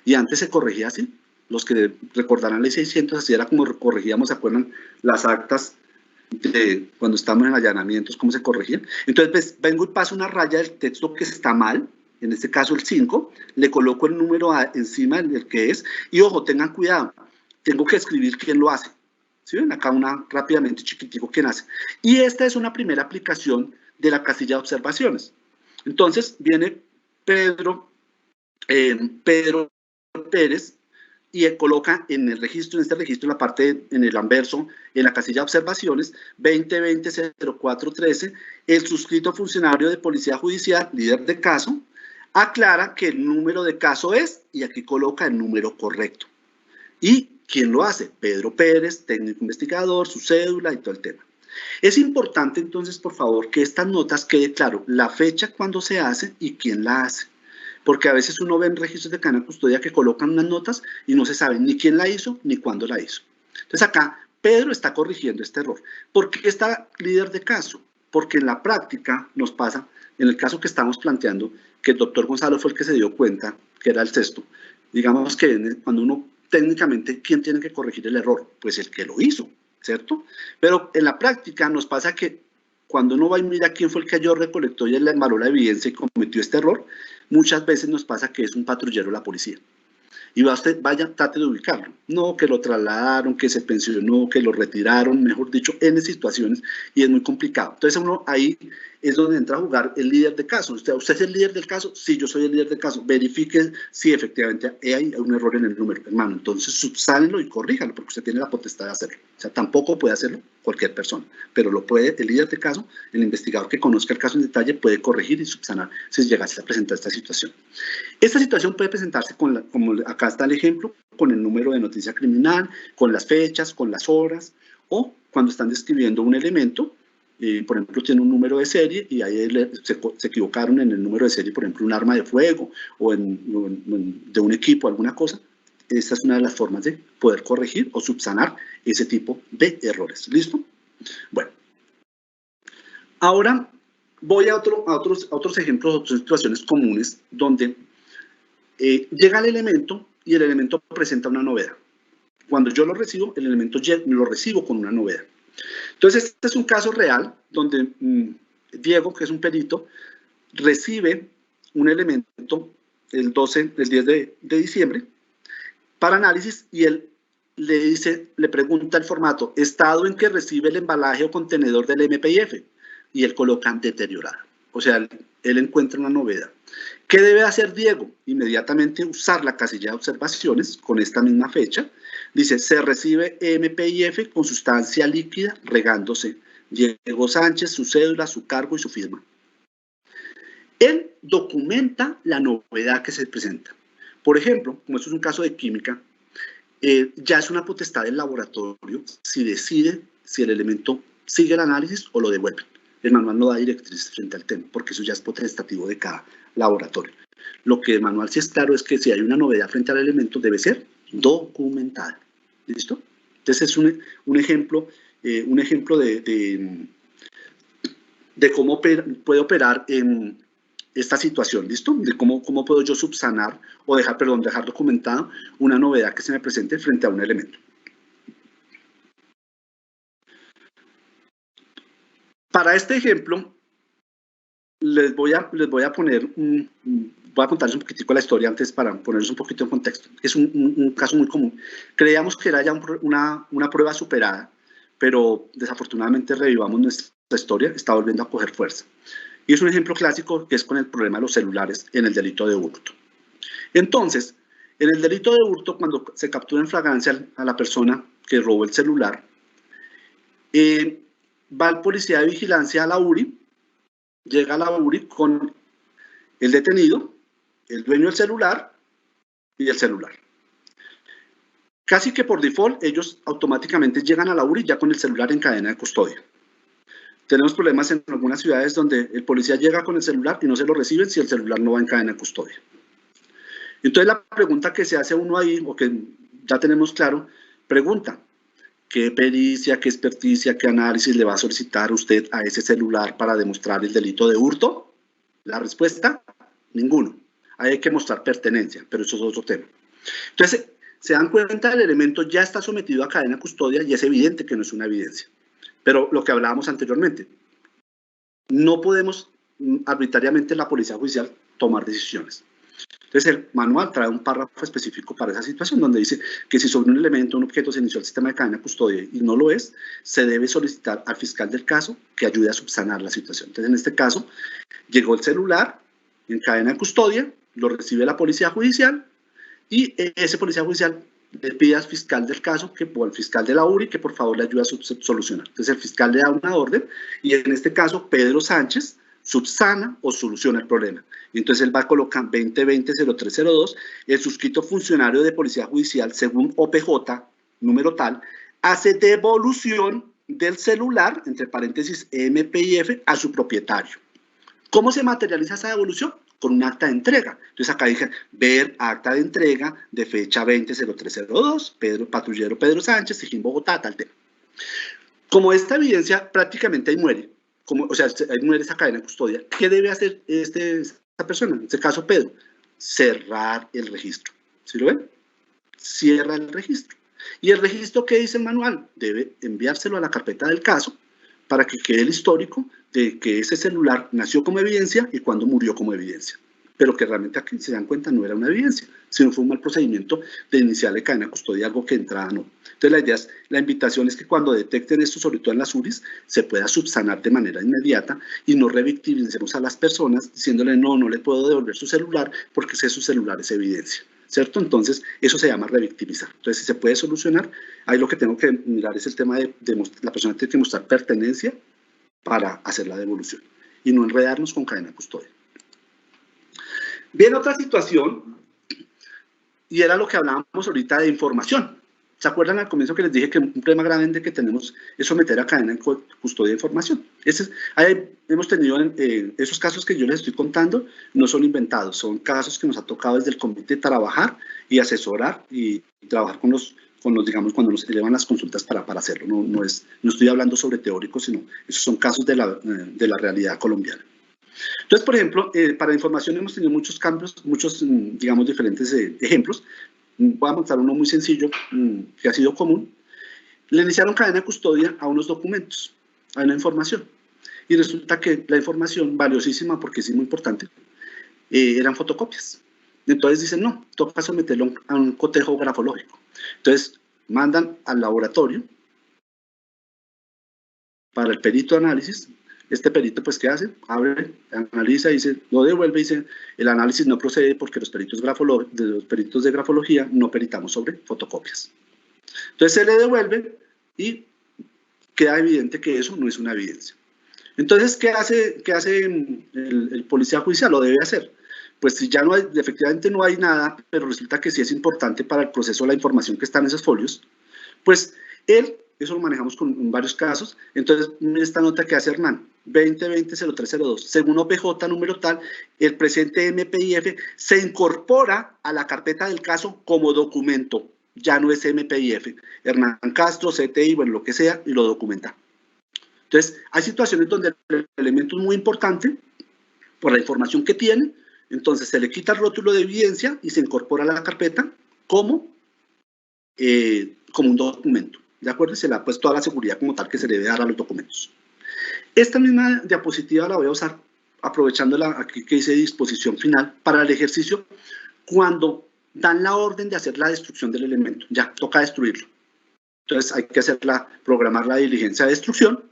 [SPEAKER 3] Y antes se corregía así. Los que recordarán la ley 600, así era como corregíamos, ¿se acuerdan? Las actas de cuando estamos en allanamientos, cómo se corregían. Entonces, pues, vengo y paso una raya del texto que está mal, en este caso el 5, le coloco el número encima del que es, y ojo, tengan cuidado, tengo que escribir quién lo hace. ¿Sí ven? Acá rápidamente chiquitico quién hace. Y esta es una primera aplicación de la casilla de observaciones. Entonces, viene Pedro Pérez, y coloca en el registro, en este registro, en la parte, en el anverso, en la casilla de observaciones, 2020-0413, el suscrito funcionario de Policía Judicial, líder de caso, aclara que el número de caso es, y aquí coloca el número correcto. ¿Y quién lo hace? Pedro Pérez, técnico investigador, su cédula y todo el tema. Es importante entonces, por favor, que estas notas quede claro la fecha cuando se hace y quién la hace. Porque a veces uno ve en registros de cadena de custodia que colocan unas notas y no se sabe ni quién la hizo ni cuándo la hizo. Entonces acá Pedro está corrigiendo este error. ¿Por qué está líder de caso? Porque en la práctica nos pasa, en el caso que estamos planteando, que el doctor Gonzalo fue el que se dio cuenta que era el sexto. Digamos que cuando uno técnicamente, ¿quién tiene que corregir el error? Pues el que lo hizo, ¿cierto? Pero en la práctica nos pasa que cuando uno va y mira quién fue el que recolectó y le embaró la evidencia y cometió este error, muchas veces nos pasa que es un patrullero de la policía. Y vaya, trate de ubicarlo. No, que lo trasladaron, que se pensionó, que lo retiraron, mejor dicho, en situaciones, y es muy complicado. Entonces uno ahí es donde entra a jugar el líder de caso. ¿Usted es el líder del caso? Sí, yo soy el líder del caso. Verifique si efectivamente hay un error en el número, hermano. Entonces subsánelo y corríjalo, porque usted tiene la potestad de hacerlo. O sea, tampoco puede hacerlo cualquier persona, pero lo puede el líder de caso, el investigador que conozca el caso en detalle, puede corregir y subsanar si llegase a presentar esta situación. Esta situación puede presentarse como acá está el ejemplo, con el número de noticia criminal, con las fechas, con las horas, o cuando están describiendo un elemento, por ejemplo, tiene un número de serie y ahí se equivocaron en el número de serie, por ejemplo, un arma de fuego o de un equipo, alguna cosa. Esta es una de las formas de poder corregir o subsanar ese tipo de errores. ¿Listo? Bueno. Ahora voy a otros ejemplos, otras situaciones comunes donde llega el elemento y el elemento presenta una novedad. Cuando yo lo recibo, el elemento lo recibo con una novedad. Entonces, este es un caso real donde Diego, que es un perito, recibe un elemento el 10 de diciembre para análisis y él le pregunta el formato, estado en que recibe el embalaje o contenedor del MPIF, y él coloca deteriorado. O sea, él encuentra una novedad. ¿Qué debe hacer Diego? Inmediatamente usar la casilla de observaciones con esta misma fecha. Dice, se recibe MPIF con sustancia líquida regándose. Diego Sánchez, su cédula, su cargo y su firma. Él documenta la novedad que se presenta. Por ejemplo, como esto es un caso de química, ya es una potestad del laboratorio si decide si el elemento sigue el análisis o lo devuelve. El manual no da directrices frente al tema, porque eso ya es potestativo de cada laboratorio. Lo que el manual sí es claro es que si hay una novedad frente al elemento, debe ser documentada. ¿Listo? Entonces es un ejemplo de de cómo puede operar en esta situación, ¿listo? De cómo puedo yo subsanar o dejar documentado una novedad que se me presente frente a un elemento. Para este ejemplo, les voy a poner, voy a contarles un poquitico la historia antes para ponerles un poquito en contexto. Es un caso muy común. Creíamos que era ya una prueba superada, pero desafortunadamente revivamos nuestra historia, está volviendo a coger fuerza. Y es un ejemplo clásico que es con el problema de los celulares en el delito de hurto. Entonces, en el delito de hurto, cuando se captura en flagrancia a la persona que robó el celular, va el policía de vigilancia a la URI, llega a la URI con el detenido, el dueño del celular y el celular. Casi que por default, ellos automáticamente llegan a la URI ya con el celular en cadena de custodia. Tenemos problemas en algunas ciudades donde el policía llega con el celular y no se lo reciben si el celular no va en cadena de custodia. Entonces la pregunta que se hace uno ahí, o que ya tenemos claro, pregunta, ¿qué pericia, qué experticia, qué análisis le va a solicitar usted a ese celular para demostrar el delito de hurto? La respuesta, ninguno. Ahí hay que mostrar pertenencia, pero eso es otro tema. Entonces, se dan cuenta, el elemento ya está sometido a cadena de custodia y es evidente que no es una evidencia. Pero lo que hablábamos anteriormente, no podemos arbitrariamente la policía judicial tomar decisiones. Entonces el manual trae un párrafo específico para esa situación donde dice que si sobre un elemento, un objeto se inició el sistema de cadena de custodia y no lo es, se debe solicitar al fiscal del caso que ayude a subsanar la situación. Entonces en este caso llegó el celular en cadena de custodia, lo recibe la policía judicial y ese policía judicial le pide al fiscal del caso, o al fiscal de la URI, que por favor le ayude a solucionar. Entonces el fiscal le da una orden y en este caso Pedro Sánchez subsana o soluciona el problema. Y entonces él va a colocar 2020-0302, el suscrito funcionario de policía judicial según OPJ, número tal, hace devolución del celular, entre paréntesis MPIF, a su propietario. ¿Cómo se materializa esa devolución? Con un acta de entrega. Entonces acá dije, ver acta de entrega de fecha 20-0302, patrullero Pedro Sánchez, Sijín, Bogotá, tal tema. Como esta evidencia prácticamente ahí muere, ahí muere esa cadena de custodia, ¿qué debe hacer esta persona? En este caso Pedro, cerrar el registro. ¿Sí lo ven? Cierra el registro. ¿Y el registro qué dice el manual? Debe enviárselo a la carpeta del caso para que quede el histórico de que ese celular nació como evidencia y cuando murió como evidencia. Pero que realmente aquí se dan cuenta no era una evidencia, sino fue un mal procedimiento de iniciarle cadena de custodia, algo que entrada no. Entonces la invitación es que cuando detecten esto, sobre todo en las URIs, se pueda subsanar de manera inmediata y no revictimicemos a las personas diciéndole no le puedo devolver su celular porque ese su celular es evidencia, ¿cierto? Entonces eso se llama revictimizar. Entonces si se puede solucionar, ahí lo que tengo que mirar es el tema de la persona tiene que mostrar pertenencia para hacer la devolución y no enredarnos con cadena de custodia. Viene otra situación y era lo que hablábamos ahorita de información. ¿Se acuerdan al comienzo que les dije que un problema grande que tenemos es someter a cadena de custodia de información? Hemos tenido esos casos que yo les estoy contando, no son inventados, son casos que nos ha tocado desde el comité trabajar y asesorar y trabajar con los digamos, cuando nos elevan las consultas para hacerlo. No estoy hablando sobre teóricos, sino esos son casos de la realidad colombiana. Entonces, por ejemplo, para información hemos tenido muchos cambios, digamos, diferentes ejemplos. Voy a mostrar uno muy sencillo que ha sido común. Le iniciaron cadena de custodia a unos documentos, a una información. Y resulta que la información, valiosísima porque es muy importante, eran fotocopias. Entonces dicen, no, toca someterlo a un cotejo grafológico. Entonces mandan al laboratorio para el perito de análisis. Este perito, pues, ¿qué hace? Abre, analiza, dice, lo devuelve, dice, el análisis no procede porque los peritos de grafología no peritamos sobre fotocopias. Entonces se le devuelve y queda evidente que eso no es una evidencia. Entonces, ¿qué hace el policía judicial? Lo debe hacer. Pues si ya efectivamente no hay nada, pero resulta que sí es importante para el proceso la información que está en esos folios, pues eso lo manejamos en varios casos. Entonces, esta nota que hace Hernán, 2020-0302, según OPJ número tal, el presente MPIF se incorpora a la carpeta del caso como documento, ya no es MPIF. Hernán Castro, CTI, bueno, lo que sea, y lo documenta. Entonces, hay situaciones donde el elemento es muy importante por la información que tiene, entonces se le quita el rótulo de evidencia y se incorpora a la carpeta como un documento, ¿de acuerdo? Y se le da pues toda la seguridad como tal que se le debe dar a los documentos. Esta misma diapositiva la voy a usar aprovechándola aquí que dice disposición final para el ejercicio cuando dan la orden de hacer la destrucción del elemento, ya toca destruirlo. Entonces hay que programar la diligencia de destrucción.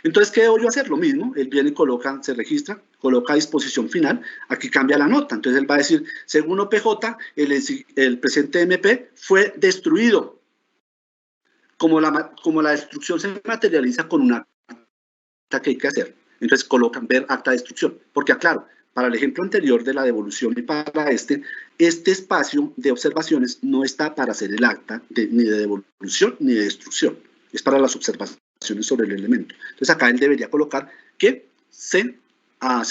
[SPEAKER 3] Entonces, ¿qué debo yo hacer? Lo mismo, él viene y coloca, se registra, coloca a disposición final, aquí cambia la nota. Entonces él va a decir, según OPJ, el presente MP fue destruido. Como la destrucción se materializa con una acta que hay que hacer, entonces colocan ver acta de destrucción, porque aclaro, para el ejemplo anterior de la devolución y para este espacio de observaciones no está para hacer el acta ni de devolución ni de destrucción, es para las observaciones sobre el elemento. Entonces acá él debería colocar que se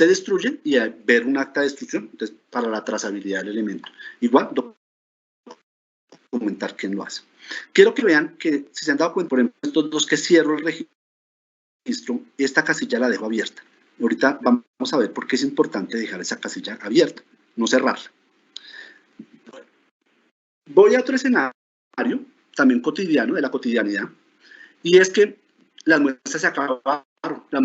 [SPEAKER 3] destruye y ver un acta de destrucción, entonces para la trazabilidad del elemento. Igual, documentar quién lo hace. Quiero que vean que, si se han dado cuenta, por ejemplo, estos dos que cierro el registro, esta casilla la dejo abierta. Ahorita vamos a ver por qué es importante dejar esa casilla abierta, no cerrarla. Voy a otro escenario, también cotidiano, de la cotidianidad, y es que las muestras se acabaron, las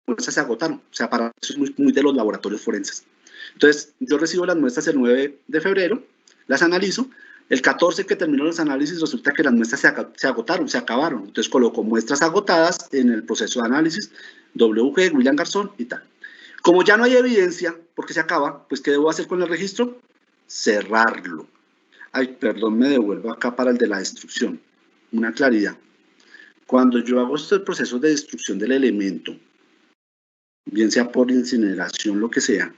[SPEAKER 3] muestras se agotaron, o sea, para eso es muy de los laboratorios forenses. Entonces, yo recibo las muestras el 9 de febrero, las analizo, el 14 que terminó los análisis resulta que las muestras se agotaron, se acabaron. Entonces coloco muestras agotadas en el proceso de análisis, WG, William Garzón y tal. Como ya no hay evidencia, porque se acaba, pues ¿qué debo hacer con el registro? Cerrarlo. Ay, perdón, me devuelvo acá para el de la destrucción. Una claridad. Cuando yo hago este proceso de destrucción del elemento, bien sea por incineración, lo que sea,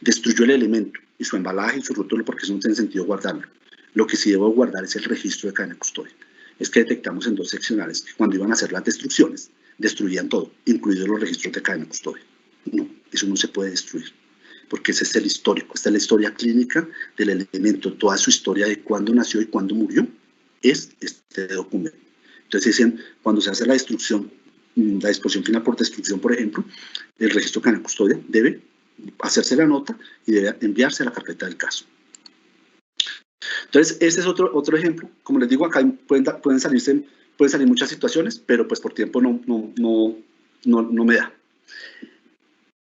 [SPEAKER 3] destruyo el elemento y su embalaje y su rótulo porque eso no tiene sentido guardarlo. Lo que sí debo guardar es el registro de cadena de custodia. Es que detectamos en dos seccionales que cuando iban a hacer las destrucciones, destruían todo, incluidos los registros de cadena de custodia. No, eso no se puede destruir, porque ese es el histórico, esta es la historia clínica del elemento, toda su historia de cuándo nació y cuándo murió, es este documento. Entonces dicen, cuando se hace la destrucción, la disposición final por destrucción, por ejemplo, el registro de cadena de custodia debe hacerse la nota y debe enviarse a la carpeta del caso. Entonces, ese es otro ejemplo. Como les digo, acá pueden salir muchas situaciones, pero pues por tiempo no me da.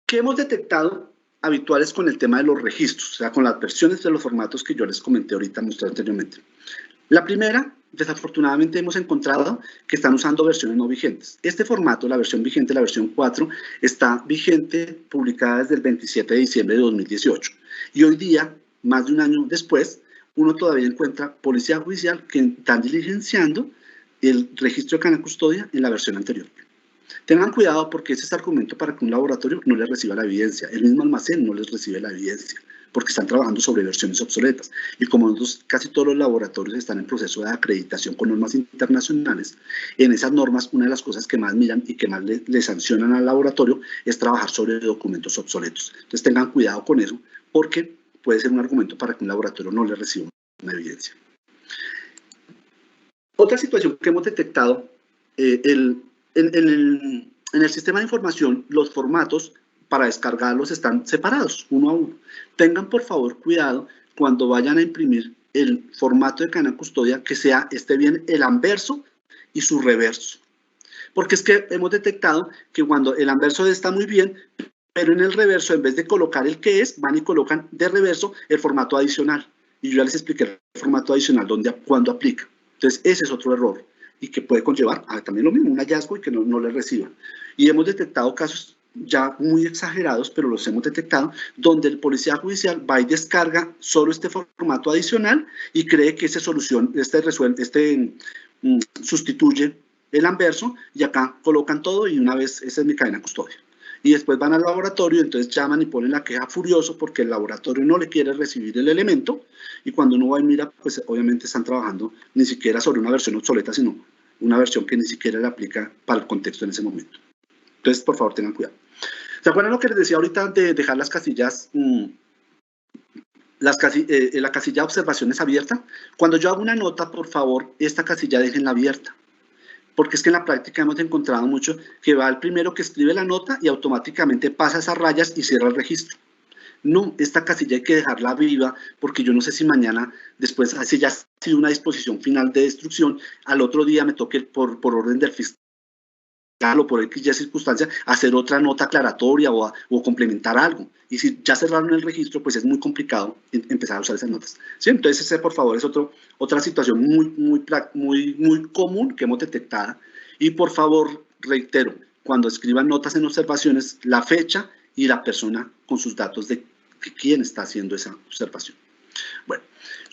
[SPEAKER 3] ¿Qué hemos detectado habituales con el tema de los registros? O sea, con las versiones de los formatos que yo les comenté ahorita, mostré anteriormente. La primera, desafortunadamente hemos encontrado que están usando versiones no vigentes. Este formato, la versión vigente, la versión 4, está vigente, publicada desde el 27 de diciembre de 2018. Y hoy día, más de un año después, uno todavía encuentra policía judicial que están diligenciando el registro de cadena de custodia en la versión anterior. Tengan cuidado porque ese es argumento para que un laboratorio no les reciba la evidencia. El mismo almacén no les recibe la evidencia porque están trabajando sobre versiones obsoletas. Y como casi todos los laboratorios están en proceso de acreditación con normas internacionales, en esas normas una de las cosas que más miran y que más le sancionan al laboratorio es trabajar sobre documentos obsoletos. Entonces tengan cuidado con eso porque puede ser un argumento para que un laboratorio no le reciba una evidencia. Otra situación que hemos detectado, en el sistema de información, los formatos para descargarlos están separados, uno a uno. Tengan por favor cuidado cuando vayan a imprimir el formato de cadena de custodia que esté bien el anverso y su reverso. Porque es que hemos detectado que cuando el anverso está muy bien, pero en el reverso, en vez de colocar el que es, van y colocan de reverso el formato adicional. Y yo ya les expliqué el formato adicional cuando aplica. Entonces, ese es otro error y que puede conllevar a también lo mismo, un hallazgo y que no le reciban. Y hemos detectado casos ya muy exagerados, pero los hemos detectado, donde el policía judicial va y descarga solo este formato adicional y cree que sustituye el anverso y acá colocan todo y una vez esa es mi cadena de custodia. Y después van al laboratorio, entonces llaman y ponen la queja furioso porque el laboratorio no le quiere recibir el elemento y cuando uno va y mira, pues obviamente están trabajando ni siquiera sobre una versión obsoleta, sino una versión que ni siquiera le aplica para el contexto en ese momento. Entonces, por favor, tengan cuidado. ¿Se acuerdan lo que les decía ahorita de dejar las casillas, la casilla de observaciones abierta? Cuando yo hago una nota, por favor, esta casilla déjenla abierta. porque es que en la práctica hemos encontrado mucho que va el primero que escribe la nota y automáticamente pasa esas rayas y cierra el registro. No, esta casilla hay que dejarla viva, porque yo no sé si mañana, después, si ya ha sido una disposición final de destrucción, al otro día me toque por orden del fiscal o por X circunstancia, hacer otra nota aclaratoria o complementar algo. Y si ya cerraron el registro, pues es muy complicado empezar a usar esas notas. ¿Sí? Entonces, ese, por favor, es otra situación muy común que hemos detectado. Y por favor, reitero, cuando escriban notas en observaciones, la fecha y la persona con sus datos de quién está haciendo esa observación. Bueno,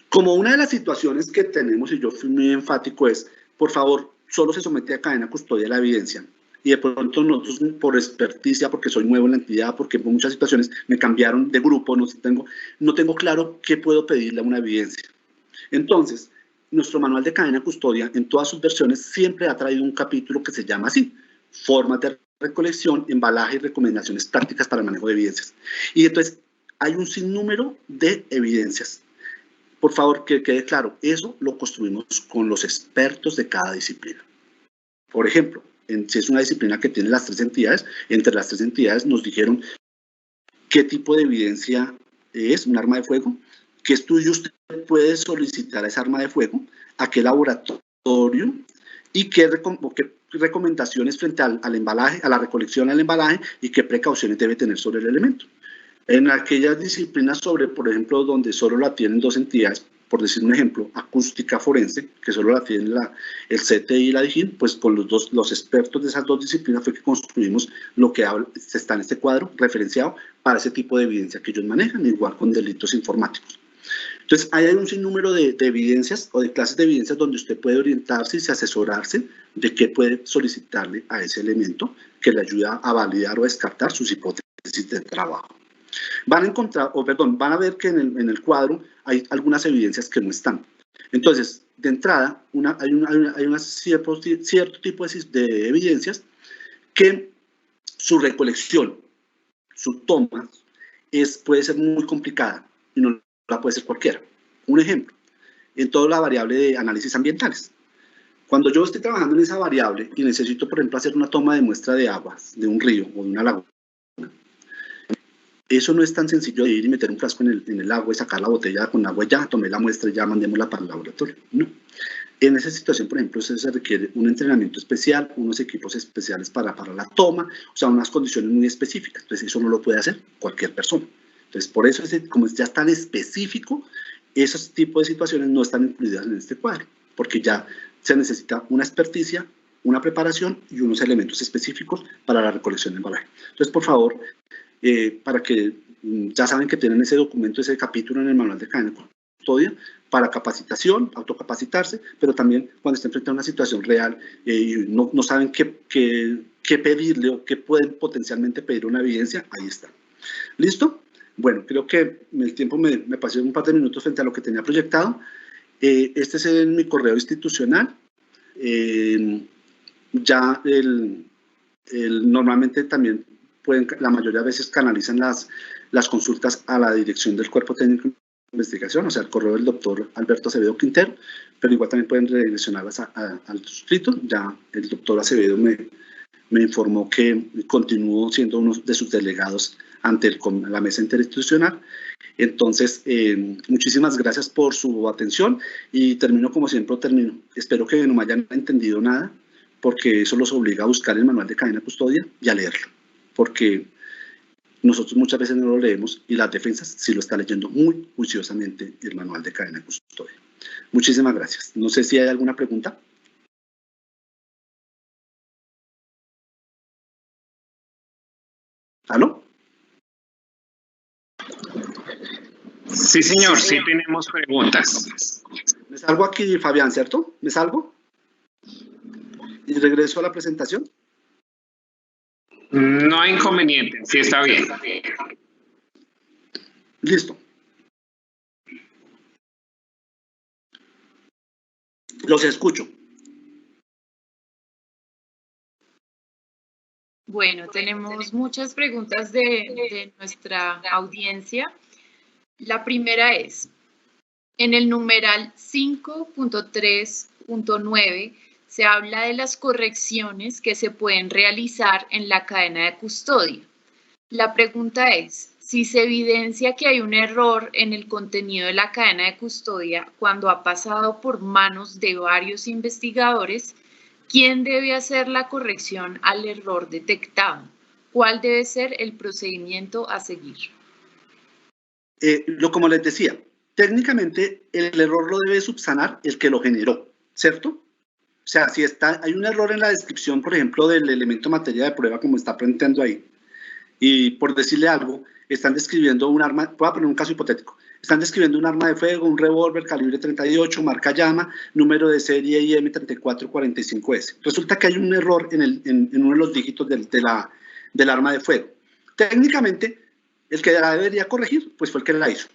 [SPEAKER 3] como una de las situaciones que tenemos, y yo fui muy enfático, es, por favor, solo se somete a cadena custodia la evidencia. Y de pronto nosotros, por experticia, porque soy nuevo en la entidad, porque en muchas situaciones me cambiaron de grupo, no tengo claro qué puedo pedirle a una evidencia. Entonces, nuestro manual de cadena custodia, en todas sus versiones, siempre ha traído un capítulo que se llama así: formas de recolección, embalaje y recomendaciones prácticas para el manejo de evidencias. Y entonces, hay un sinnúmero de evidencias. Por favor, que quede claro, eso lo construimos con los expertos de cada disciplina. Por ejemplo, si es una disciplina que tiene las 3 entidades, entre las 3 entidades nos dijeron qué tipo de evidencia es un arma de fuego, qué estudio usted puede solicitar a esa arma de fuego, a qué laboratorio y qué recomendaciones frente al embalaje, a la recolección del embalaje, y qué precauciones debe tener sobre el elemento. En aquellas disciplinas por ejemplo, donde solo la tienen 2 entidades, por decir un ejemplo, acústica forense, que solo la tienen el CTI y la DIGIN, pues con los expertos de esas 2 disciplinas fue que construimos lo que está en este cuadro referenciado para ese tipo de evidencia que ellos manejan, igual con delitos informáticos. Entonces, hay un sinnúmero de evidencias o de clases de evidencias donde usted puede orientarse y asesorarse de qué puede solicitarle a ese elemento que le ayuda a validar o descartar sus hipótesis de trabajo. Van a ver que en el cuadro hay algunas evidencias que no están. Entonces, de entrada, hay cierto tipo de evidencias que su recolección, su toma, puede ser muy complicada y no la puede ser cualquiera. Un ejemplo, en toda la variable de análisis ambientales. Cuando yo estoy trabajando en esa variable y necesito, por ejemplo, hacer una toma de muestra de aguas de un río o de una laguna, eso no es tan sencillo de ir y meter un frasco en el agua y sacar la botella con agua, ya tomé la muestra y ya mandémosla para el laboratorio. No. En esa situación, por ejemplo, se requiere un entrenamiento especial, unos equipos especiales para la toma, o sea, unas condiciones muy específicas. Entonces, eso no lo puede hacer cualquier persona. Entonces, por eso, como ya es tan específico, esos tipos de situaciones no están incluidas en este cuadro, porque ya se necesita una experticia, una preparación y unos elementos específicos para la recolección de embalaje. Entonces, por favor, para que ya saben que tienen ese documento, ese capítulo en el manual de cadena custodia para capacitación, autocapacitarse, pero también cuando estén frente a una situación real y no saben qué pedirle o qué pueden potencialmente pedir una evidencia, ahí está. ¿Listo? Bueno, creo que el tiempo me pasé un par de minutos frente a lo que tenía proyectado. Este es mi correo institucional. Ya normalmente también la mayoría de veces canalizan las consultas a la dirección del Cuerpo Técnico de Investigación, o sea, el correo del doctor Alberto Acevedo Quintero, pero igual también pueden redireccionarlas al suscrito. Ya el doctor Acevedo me informó que continúo siendo uno de sus delegados ante la mesa interinstitucional. Entonces, muchísimas gracias por su atención y termino como siempre termino. Espero que no me hayan entendido nada, porque eso los obliga a buscar el manual de cadena custodia y a leerlo, porque nosotros muchas veces no lo leemos y las defensas sí lo están leyendo muy juiciosamente el manual de cadena custodia. Muchísimas gracias. No sé si hay alguna pregunta. ¿Aló?
[SPEAKER 4] Sí, señor, sí tenemos preguntas.
[SPEAKER 3] Me salgo aquí, Fabián, ¿cierto? ¿Me salgo? ¿Y regreso a la presentación?
[SPEAKER 4] No hay inconveniente, sí está bien.
[SPEAKER 3] Listo. Los escucho.
[SPEAKER 1] Bueno, tenemos muchas preguntas de nuestra audiencia. La primera es, en el numeral 5.3.9 se habla de las correcciones que se pueden realizar en la cadena de custodia. La pregunta es, si se evidencia que hay un error en el contenido de la cadena de custodia cuando ha pasado por manos de varios investigadores, ¿quién debe hacer la corrección al error detectado? ¿Cuál debe ser el procedimiento a seguir?
[SPEAKER 3] Como les decía, técnicamente el error lo debe subsanar el que lo generó, ¿cierto? O sea, si hay un error en la descripción, por ejemplo, del elemento materia de prueba, como está planteando ahí, y por decirle algo, están describiendo un arma, voy a poner un caso hipotético, están describiendo un arma de fuego, un revólver calibre 38, marca llama, número de serie IM3445S. Resulta que hay un error en uno de los dígitos del arma de fuego. Técnicamente, el que la debería corregir, pues fue el que la hizo.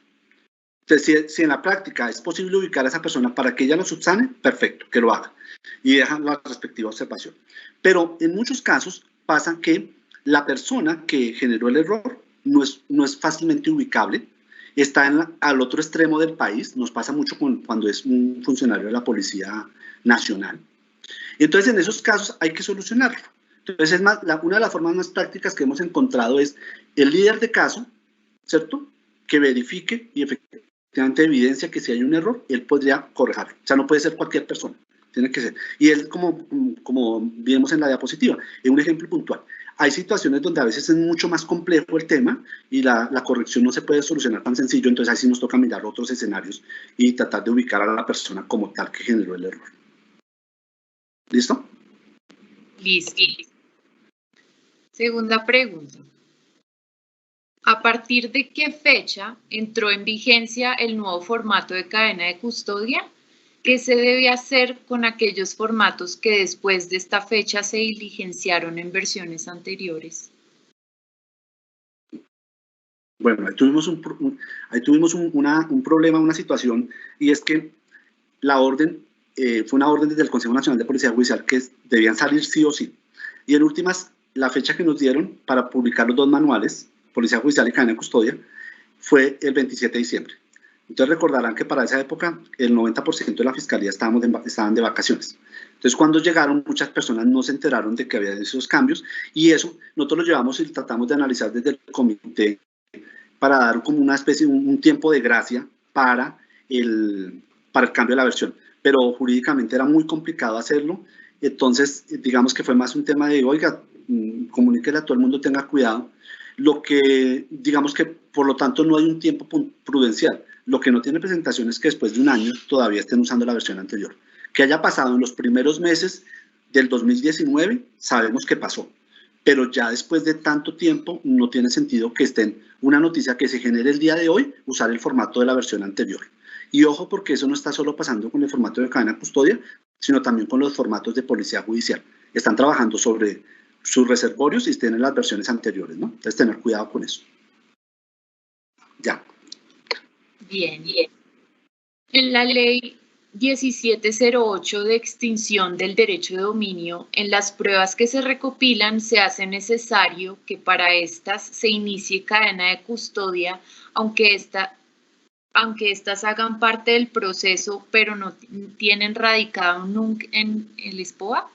[SPEAKER 3] Entonces, si en la práctica es posible ubicar a esa persona para que ella lo subsane, perfecto, que lo haga y dejan la respectiva observación. Pero en muchos casos pasa que la persona que generó el error no es fácilmente ubicable, está al otro extremo del país, nos pasa mucho cuando es un funcionario de la Policía Nacional. Y entonces en esos casos hay que solucionarlo. Entonces una de las formas más prácticas que hemos encontrado es el líder de caso, ¿cierto?, que verifique y efectivamente evidencia que si hay un error, él podría corregirlo. O sea, no puede ser cualquier persona, tiene que ser. Y es como vimos en la diapositiva, es un ejemplo puntual. Hay situaciones donde a veces es mucho más complejo el tema y la corrección no se puede solucionar tan sencillo, entonces ahí sí nos toca mirar otros escenarios y tratar de ubicar a la persona como tal que generó el error. ¿Listo?
[SPEAKER 1] Listo. Segunda pregunta. ¿A partir de qué fecha entró en vigencia el nuevo formato de cadena de custodia? ¿Qué se debe hacer con aquellos formatos que después de esta fecha se diligenciaron en versiones anteriores?
[SPEAKER 3] Bueno, ahí tuvimos un problema, una situación, y es que la orden fue una orden desde el Consejo Nacional de Policía Judicial que debían salir sí o sí. Y en últimas, la fecha que nos dieron para publicar los dos manuales, Policía Judicial y Cadena de Custodia, fue el 27 de diciembre. Entonces recordarán que para esa época el 90% de la Fiscalía estaban de vacaciones. Entonces cuando llegaron, muchas personas no se enteraron de que había esos cambios, y eso nosotros lo llevamos y tratamos de analizar desde el comité para dar como una especie, un tiempo de gracia para el cambio de la versión. Pero jurídicamente era muy complicado hacerlo, entonces digamos que fue más un tema de, oiga, comuníquele a todo el mundo, tenga cuidado. Lo que, digamos que, por lo tanto, no hay un tiempo prudencial. Lo que no tiene presentación es que después de un año todavía estén usando la versión anterior. Que haya pasado en los primeros meses del 2019, sabemos que pasó. Pero ya después de tanto tiempo, no tiene sentido que estén una noticia que se genere el día de hoy, usar el formato de la versión anterior. Y ojo, porque eso no está solo pasando con el formato de cadena de custodia, sino también con los formatos de policía judicial. Están trabajando sobre sus reservorios y tienen las versiones anteriores, ¿no? Entonces, tener cuidado con eso. Ya.
[SPEAKER 1] Bien. En la ley 1708 de extinción del derecho de dominio, en las pruebas que se recopilan se hace necesario que para estas se inicie cadena de custodia, aunque estas hagan parte del proceso, pero no tienen radicado nunca en el SPOA.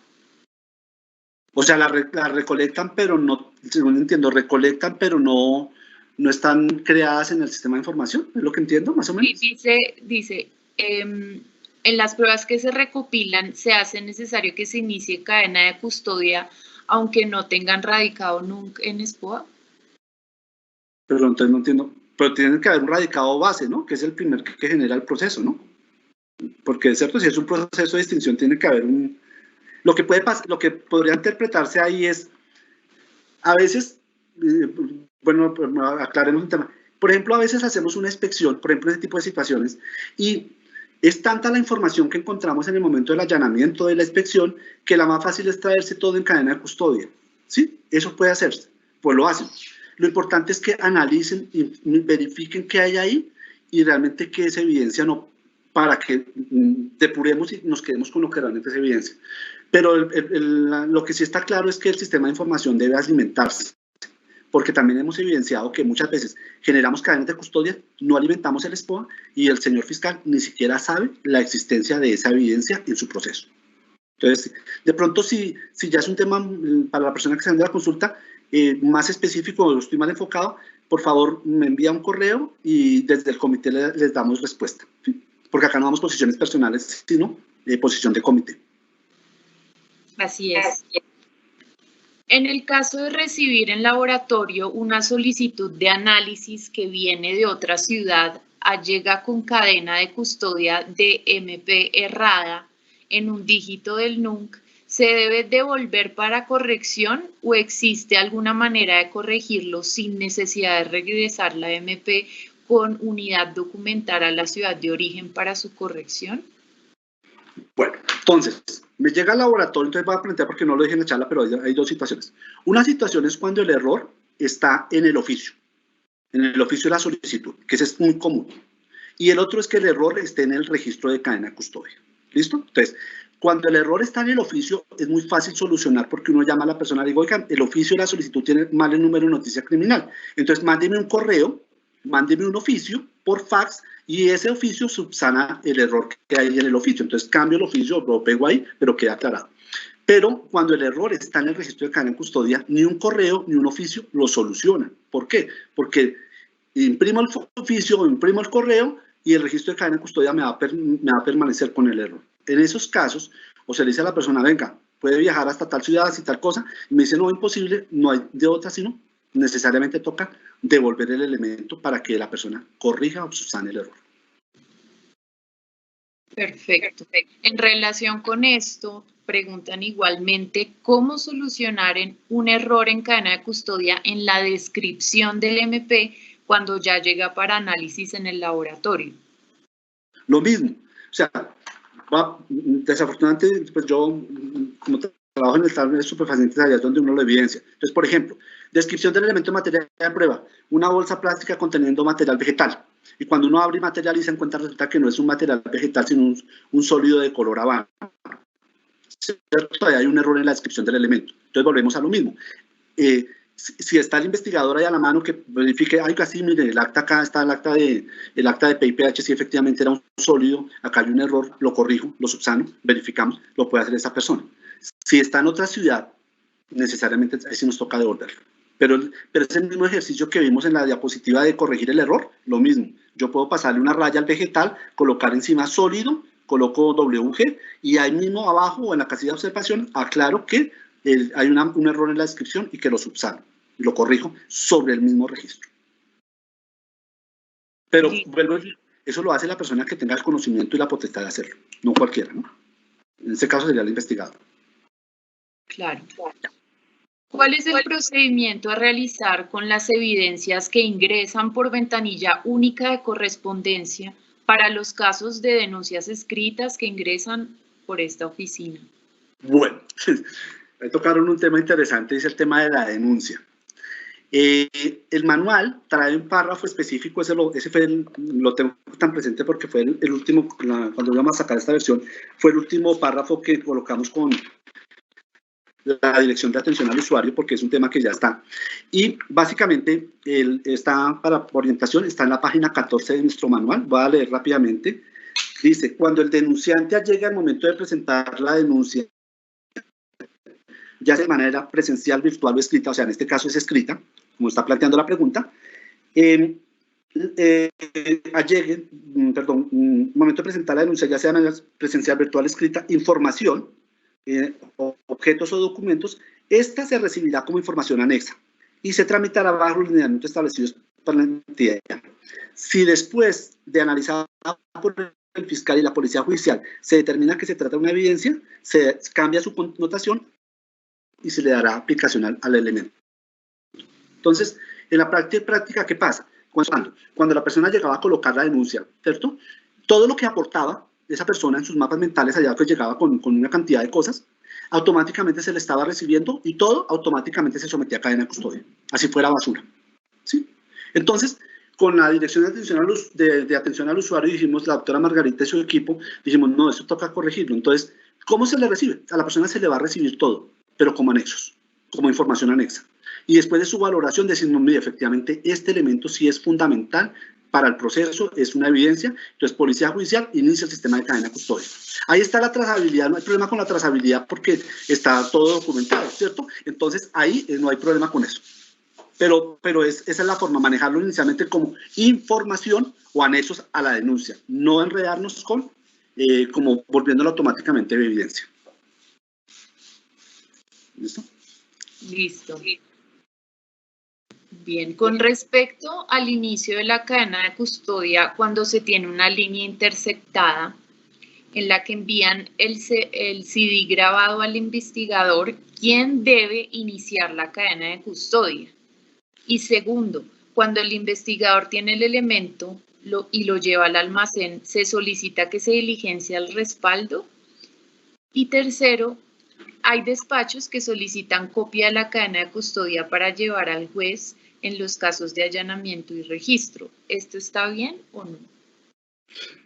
[SPEAKER 3] O sea, la recolectan, pero no, según entiendo, recolectan, pero no están creadas en el sistema de información, ¿es lo que entiendo, más o menos?
[SPEAKER 1] Sí, dice en las pruebas que se recopilan se hace necesario que se inicie cadena de custodia, aunque no tengan radicado nunca en SPOA.
[SPEAKER 3] Pero entonces no entiendo, pero tiene que haber un radicado base, ¿no? Que es el primer que genera el proceso, ¿no? Porque es cierto, si es un proceso de extinción, tiene que haber un... Lo que podría interpretarse ahí es, a veces, bueno, aclaremos un tema. Por ejemplo, a veces hacemos una inspección, por ejemplo, en ese tipo de situaciones, y es tanta la información que encontramos en el momento del allanamiento de la inspección que la más fácil es traerse todo en cadena de custodia. ¿Sí? Eso puede hacerse, pues lo hacen. Lo importante es que analicen y verifiquen qué hay ahí y realmente qué es evidencia, no, para que depuremos y nos quedemos con lo que realmente es evidencia. Pero lo que sí está claro es que el sistema de información debe alimentarse, porque también hemos evidenciado que muchas veces generamos cadenas de custodia, no alimentamos el SPOA y el señor fiscal ni siquiera sabe la existencia de esa evidencia en su proceso. Entonces, de pronto, si ya es un tema para la persona que se anda a la consulta, más específico, estoy más enfocado, por favor, me envía un correo y desde el comité les damos respuesta, ¿sí? Porque acá no damos posiciones personales, sino posición de comité.
[SPEAKER 1] Así es. En el caso de recibir en laboratorio una solicitud de análisis que viene de otra ciudad, llega con cadena de custodia de MP errada en un dígito del NUNC, ¿se debe devolver para corrección o existe alguna manera de corregirlo sin necesidad de regresar la MP con unidad documental a la ciudad de origen para su corrección?
[SPEAKER 3] Bueno, entonces, me llega al laboratorio, entonces voy a plantear porque no lo dije en la charla, pero hay dos situaciones. Una situación es cuando el error está en el oficio de la solicitud, que ese es muy común. Y el otro es que el error esté en el registro de cadena de custodia. ¿Listo? Entonces, cuando el error está en el oficio, es muy fácil solucionar porque uno llama a la persona y dice, oigan, el oficio de la solicitud tiene mal el número de noticia criminal. Entonces, mándeme un correo, mándeme un oficio por fax y ese oficio subsana el error que hay en el oficio. Entonces, cambio el oficio, lo pego ahí, pero queda aclarado. Pero cuando el error está en el registro de cadena de custodia, ni un correo ni un oficio lo solucionan. ¿Por qué? Porque imprimo el oficio o imprimo el correo y el registro de cadena de custodia me va a permanecer con el error. En esos casos, o se le dice a la persona, venga, puede viajar hasta tal ciudad y tal cosa, y me dice, no, imposible, no hay de otra, sino necesariamente toca devolver el elemento para que la persona corrija o subsane el error.
[SPEAKER 1] Perfecto. En relación con esto, preguntan igualmente cómo solucionar un error en cadena de custodia en la descripción del MP cuando ya llega para análisis en el laboratorio.
[SPEAKER 3] Lo mismo, o sea, desafortunadamente, pues yo, como trabajo en el tablero de estupefacientes, allá es donde uno lo evidencia. Entonces, por ejemplo, descripción del elemento material de prueba, una bolsa plástica conteniendo material vegetal. Y cuando uno abre material y se encuentra, resulta que no es un material vegetal, sino un sólido de color habano. ¿Cierto? Ahí hay un error en la descripción del elemento. Entonces, volvemos a lo mismo. Si está el investigador ahí a la mano que verifique, ay, casi, mire, el acta acá está el acta de PIPH, si efectivamente era un sólido, acá hay un error, lo corrijo, lo subsano, verificamos, lo puede hacer esa persona. Si está en otra ciudad, necesariamente ahí sí nos toca devolverlo. Pero ese mismo ejercicio que vimos en la diapositiva de corregir el error, lo mismo. Yo puedo pasarle una raya al vegetal, colocar encima sólido, coloco WG y ahí mismo abajo o en la casilla de observación aclaro que hay un error en la descripción y que lo subsano y lo corrijo sobre el mismo registro. Pero vuelvo a decir, eso lo hace la persona que tenga el conocimiento y la potestad de hacerlo, no cualquiera, ¿no? En ese caso sería el investigador.
[SPEAKER 1] Claro. ¿Cuál es el procedimiento a realizar con las evidencias que ingresan por ventanilla única de correspondencia para los casos de denuncias escritas que ingresan por esta oficina?
[SPEAKER 3] Bueno, ahí tocaron un tema interesante, es el tema de la denuncia. El manual trae un párrafo específico, lo tengo tan presente porque fue el último, cuando íbamos a sacar esta versión, fue el último párrafo que colocamos con la dirección de atención al usuario, porque es un tema que ya está. Y básicamente, está para orientación, está en la página 14 de nuestro manual. Voy a leer rápidamente. Dice, cuando el denunciante llega al momento de presentar la denuncia, ya sea de manera presencial, virtual o escrita, o sea, en este caso es escrita, como está planteando la pregunta, momento de presentar la denuncia, ya sea de manera presencial, virtual o escrita, información, objetos o documentos, esta se recibirá como información anexa y se tramitará bajo los lineamientos establecidos por la entidad. Si después de analizar por el fiscal y la policía judicial se determina que se trata de una evidencia, se cambia su connotación y se le dará aplicación al elemento. Entonces, en la práctica, ¿qué pasa? Cuando la persona llegaba a colocar la denuncia, ¿cierto? Todo lo que aportaba esa persona en sus mapas mentales, allá que llegaba con una cantidad de cosas, automáticamente se le estaba recibiendo y todo automáticamente se sometía a cadena de custodia, así fuera basura, ¿sí? Entonces, con la dirección de atención al usuario, dijimos, la doctora Margarita y su equipo, dijimos, no, eso toca corregirlo. Entonces, ¿cómo se le recibe? A la persona se le va a recibir todo, pero como anexos, como información anexa. Y después de su valoración decimos, mire, efectivamente, este elemento sí es fundamental para el proceso, es una evidencia. Entonces, Policía Judicial inicia el sistema de cadena de custodia. Ahí está la trazabilidad, no hay problema con la trazabilidad porque está todo documentado, ¿cierto? Entonces, ahí no hay problema con eso. Pero esa es la forma, manejarlo inicialmente como información o anexos a la denuncia, no enredarnos con, como volviéndolo automáticamente de evidencia. ¿Listo?
[SPEAKER 1] Listo. Bien, con respecto al inicio de la cadena de custodia, cuando se tiene una línea interceptada en la que envían el CD grabado al investigador, ¿quién debe iniciar la cadena de custodia? Y segundo, cuando el investigador tiene el elemento y lo lleva al almacén, ¿se solicita que se diligencie el respaldo? Y tercero, hay despachos que solicitan copia de la cadena de custodia para llevar al juez en los casos de allanamiento y registro. ¿Esto está bien o no?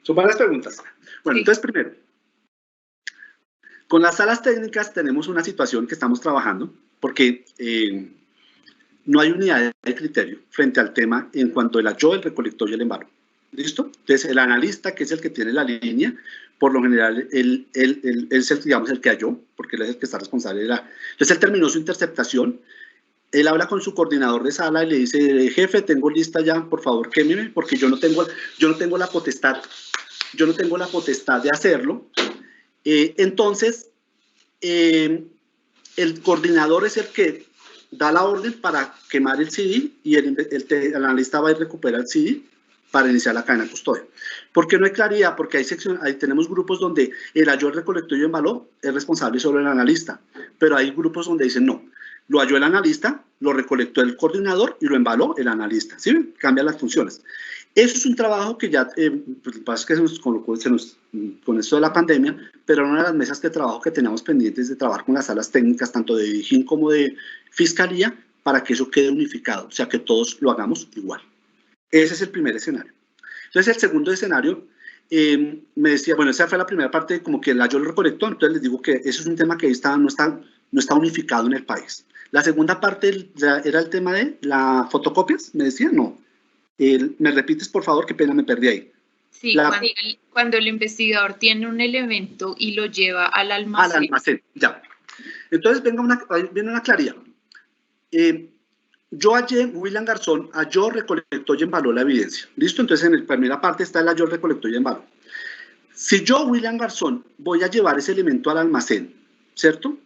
[SPEAKER 3] Son varias preguntas. Bueno, sí. Entonces primero, con las salas técnicas tenemos una situación que estamos trabajando porque no hay unidad de criterio frente al tema en cuanto al yo, el recolector y el embalo. ¿Listo? Entonces el analista, que es el que tiene la línea, por lo general, él es el, digamos, el que halló, porque él es el que está responsable de la... Entonces él terminó su interceptación, él habla con su coordinador de sala y le dice, jefe, tengo lista ya, por favor, quémeme, porque yo no tengo la potestad de hacerlo. Entonces, el coordinador es el que da la orden para quemar el CD y el analista va y recupera el CD para iniciar la cadena de custodia. ¿Por qué no hay claridad? Porque ahí tenemos grupos donde el halló, el recolector y el embaló es responsable solo el analista, pero hay grupos donde dicen no, lo halló el analista, lo recolectó el coordinador y lo embaló el analista, ¿sí? Cambian las funciones. Eso es un trabajo que ya, pues, pasa que con esto de la pandemia, pero era una de las mesas de trabajo que teníamos pendientes de trabajar con las salas técnicas, tanto de Dijín como de Fiscalía, para que eso quede unificado, o sea, que todos lo hagamos igual. Ese es el primer escenario. Entonces, el segundo escenario, me decía, bueno, esa fue la primera parte, como que yo lo recolectó, entonces les digo que eso es un tema que no está unificado en el país. La segunda parte era el tema de las fotocopias, me decía, no. ¿Me repites, por favor? Qué pena, me perdí ahí.
[SPEAKER 1] Sí, cuando el investigador tiene un elemento y lo lleva al almacén.
[SPEAKER 3] Al almacén, ya. Entonces, viene una claridad. Yo hallé, William Garzón, halló, recolectó y embaló la evidencia. ¿Listo? Entonces, en la primera parte está el halló, recolectó y embaló. Si yo, William Garzón, voy a llevar ese elemento al almacén, ¿cierto?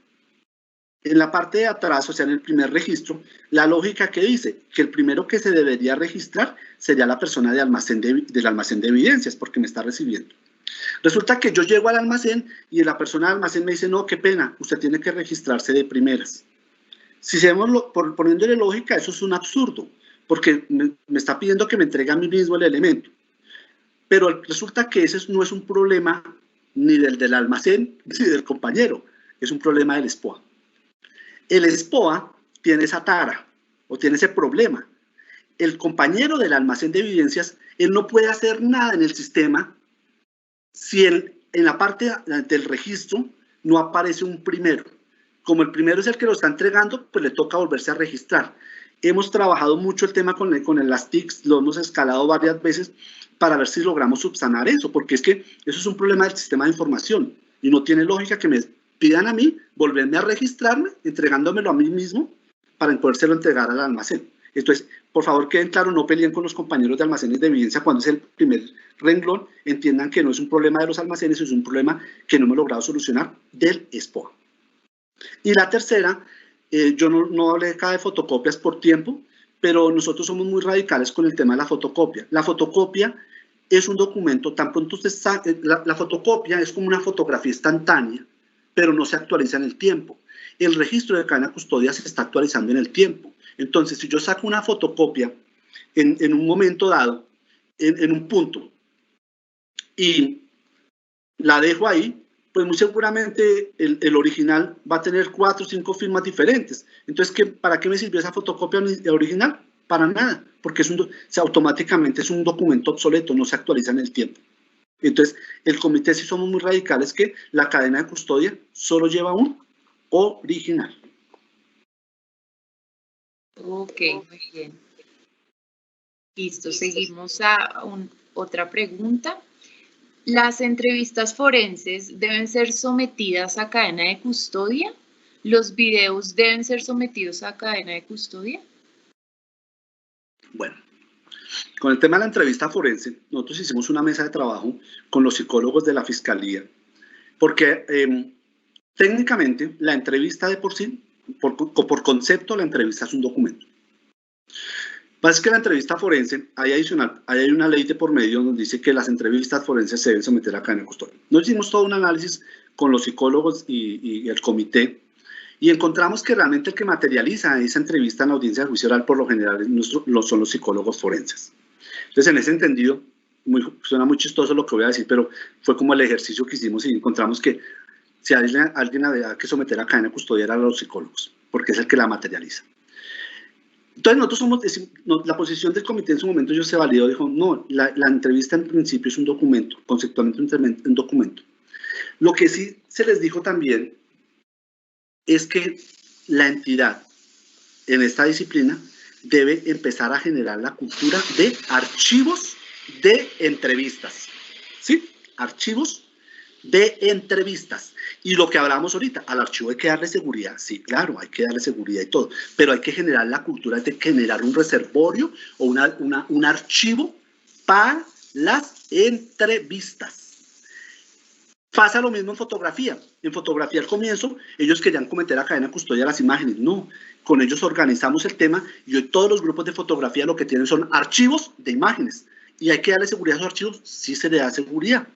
[SPEAKER 3] En la parte de atrás, o sea, en el primer registro, la lógica que dice que el primero que se debería registrar sería la persona del almacén de evidencias, porque me está recibiendo. Resulta que yo llego al almacén y la persona del almacén me dice, no, qué pena, usted tiene que registrarse de primeras. Si poniéndole lógica, eso es un absurdo, porque me está pidiendo que me entregue a mí mismo el elemento. Pero resulta que ese no es un problema ni del almacén ni del compañero, es un problema del SPOA. El SPOA tiene esa tara o tiene ese problema. El compañero del almacén de evidencias, él no puede hacer nada en el sistema si en la parte del registro no aparece un primero. Como el primero es el que lo está entregando, pues le toca volverse a registrar. Hemos trabajado mucho el tema con las TICs, lo hemos escalado varias veces para ver si logramos subsanar eso, porque es que eso es un problema del sistema de información y no tiene lógica que me pidan a mí volverme a registrarme, entregándomelo a mí mismo para podérselo entregar al almacén. Entonces, por favor, queden claros, no peleen con los compañeros de almacenes de evidencia cuando es el primer renglón, entiendan que no es un problema de los almacenes, es un problema que no hemos logrado solucionar del SPOA. Y la tercera, yo no hablé acá de fotocopias por tiempo, pero nosotros somos muy radicales con el tema de la fotocopia. La fotocopia es un documento, tan pronto usted sabe, la fotocopia es como una fotografía instantánea, pero no se actualiza en el tiempo. El registro de cadena de custodia se está actualizando en el tiempo. Entonces, si yo saco una fotocopia en un momento dado, en un punto, y la dejo ahí, pues muy seguramente el original va a tener 4 o 5 firmas diferentes. Entonces, ¿para qué me sirvió esa fotocopia original? Para nada, porque automáticamente es un documento obsoleto, no se actualiza en el tiempo. Entonces, el comité sí somos muy radicales que la cadena de custodia solo lleva un original.
[SPEAKER 1] Ok, muy bien. Listo, seguimos a otra pregunta. ¿Las entrevistas forenses deben ser sometidas a cadena de custodia? ¿Los videos deben ser sometidos a cadena de custodia?
[SPEAKER 3] Bueno, con el tema de la entrevista forense, nosotros hicimos una mesa de trabajo con los psicólogos de la Fiscalía, porque técnicamente la entrevista de por sí, por concepto, la entrevista es un documento. Pasa es que la entrevista forense, hay una ley de por medio donde dice que las entrevistas forenses se deben someter a cadena de custodia. Nos hicimos todo un análisis con los psicólogos y el comité y encontramos que realmente el que materializa esa entrevista en la audiencia de juicio oral por lo general son los psicólogos forenses. Entonces, en ese entendido, suena muy chistoso lo que voy a decir, pero fue como el ejercicio que hicimos y encontramos que si alguien había que someter a cadena de custodia eran los psicólogos, porque es el que la materializa. Entonces la posición del comité en su momento se validó, dijo, no, la entrevista en principio es un documento, conceptualmente un documento. Lo que sí se les dijo también es que la entidad en esta disciplina debe empezar a generar la cultura de archivos de entrevistas, ¿sí? Archivos de entrevistas. Y lo que hablábamos ahorita, al archivo hay que darle seguridad, sí, claro, hay que darle seguridad y todo, pero hay que generar la cultura de generar un reservorio o un archivo para las entrevistas. Pasa lo mismo en fotografía. En fotografía al comienzo, ellos querían cometer a cadena de custodia las imágenes. No, con ellos organizamos el tema y hoy todos los grupos de fotografía lo que tienen son archivos de imágenes. Y hay que darle seguridad a esos archivos, sí se le da seguridad,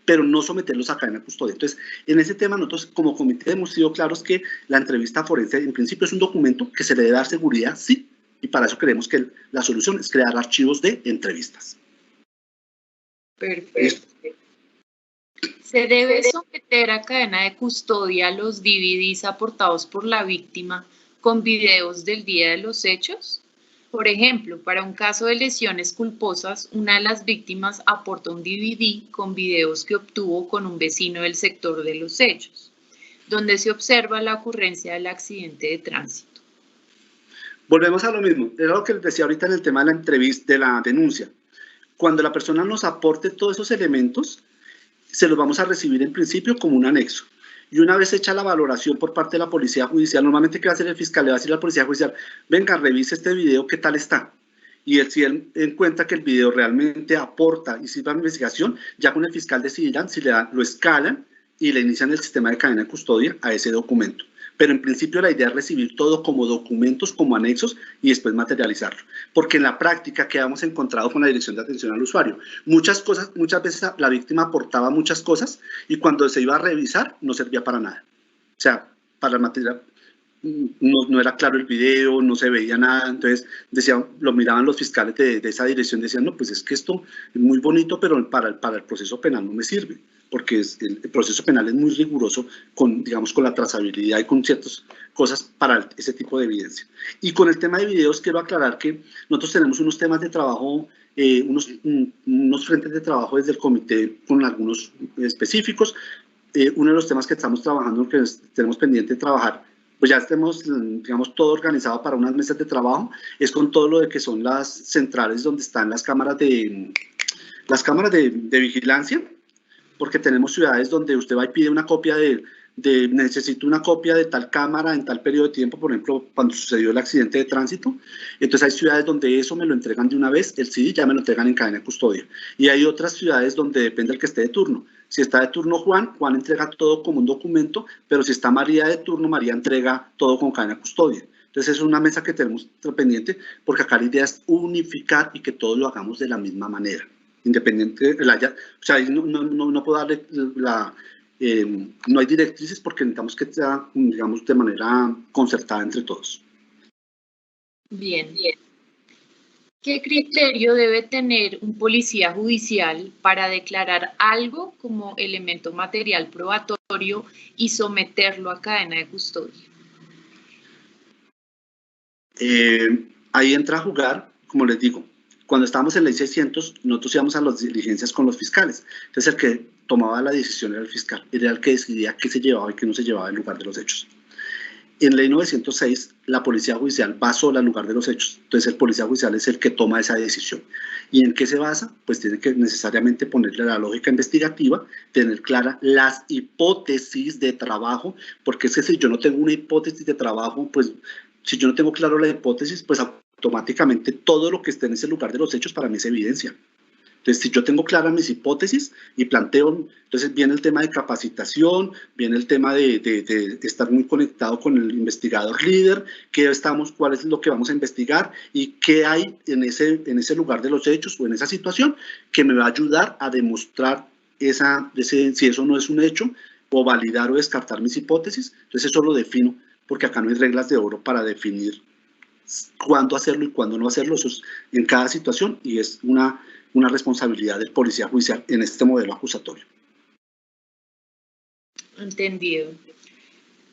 [SPEAKER 3] pero no someterlos a cadena de custodia. Entonces, en ese tema nosotros como comité hemos sido claros que la entrevista forense en principio es un documento que se le debe dar seguridad, sí, y para eso creemos que la solución es crear archivos de entrevistas.
[SPEAKER 1] Perfecto. ¿Se debe someter a cadena de custodia los DVDs aportados por la víctima con videos del día de los hechos? Por ejemplo, para un caso de lesiones culposas, una de las víctimas aporta un DVD con videos que obtuvo con un vecino del sector de los hechos, donde se observa la ocurrencia del accidente de tránsito.
[SPEAKER 3] Volvemos a lo mismo, era lo que les decía ahorita en el tema de la entrevista, de la denuncia. Cuando la persona nos aporte todos esos elementos, se los vamos a recibir en principio como un anexo. Y una vez hecha la valoración por parte de la policía judicial, normalmente ¿qué va a hacer el fiscal? Le va a decir a la policía judicial, venga, revise este video, ¿qué tal está? Y si él encuentra que el video realmente aporta y sirve a la investigación, ya con el fiscal decidirán si lo escalan y le inician el sistema de cadena de custodia a ese documento. Pero en principio la idea es recibir todo como documentos, como anexos y después materializarlo. Porque en la práctica, ¿qué hemos encontrado con la Dirección de Atención al Usuario? Muchas veces la víctima aportaba muchas cosas y cuando se iba a revisar no servía para nada. O sea, para el material no era claro el video, no se veía nada, entonces lo miraban los fiscales de esa dirección, decían, no, pues es que esto es muy bonito, pero para el proceso penal no me sirve, porque el proceso penal es muy riguroso con la trazabilidad y con ciertas cosas para ese tipo de evidencia. Y con el tema de videos quiero aclarar que nosotros tenemos unos temas de trabajo, unos frentes de trabajo desde el comité con algunos específicos. Uno de los temas que estamos trabajando, que tenemos pendiente de trabajar, pues ya tenemos, todo organizado para unas mesas de trabajo, es con todo lo de que son las centrales donde están las cámaras de vigilancia, porque tenemos ciudades donde usted va y pide una copia necesito una copia de tal cámara en tal periodo de tiempo, por ejemplo, cuando sucedió el accidente de tránsito. Entonces hay ciudades donde eso me lo entregan de una vez, el CD ya me lo entregan en cadena de custodia. Y hay otras ciudades donde depende del que esté de turno. Si está de turno Juan entrega todo como un documento, pero si está María de turno, María entrega todo con cadena de custodia. Entonces es una mesa que tenemos pendiente, porque acá la idea es unificar y que todos lo hagamos de la misma manera. Independiente, o sea, no puedo darle no hay directrices porque necesitamos que sea, de manera concertada entre todos.
[SPEAKER 1] Bien. ¿Qué criterio debe tener un policía judicial para declarar algo como elemento material probatorio y someterlo a cadena de custodia?
[SPEAKER 3] Ahí entra a jugar, como les digo, cuando estábamos en ley 600, nosotros íbamos a las diligencias con los fiscales. Entonces, el que tomaba la decisión era el fiscal, era el que decidía qué se llevaba y qué no se llevaba en lugar de los hechos. En ley 906, la policía judicial va sola al lugar de los hechos. Entonces, el policía judicial es el que toma esa decisión. ¿Y en qué se basa? Pues tiene que necesariamente ponerle la lógica investigativa, tener claras las hipótesis de trabajo, porque es que si yo no tengo una hipótesis de trabajo, pues si yo no tengo claro la hipótesis, pues automáticamente todo lo que esté en ese lugar de los hechos para mí es evidencia. Entonces, si yo tengo claras mis hipótesis y planteo, entonces viene el tema de capacitación, viene el tema de estar muy conectado con el investigador líder, cuál es lo que vamos a investigar y qué hay en ese lugar de los hechos o en esa situación que me va a ayudar a demostrar si eso no es un hecho, o validar o descartar mis hipótesis. Entonces, eso lo defino, porque acá no hay reglas de oro para definir cuándo hacerlo y cuándo no hacerlo. Eso es en cada situación y es una responsabilidad del policía judicial en este modelo acusatorio.
[SPEAKER 1] Entendido.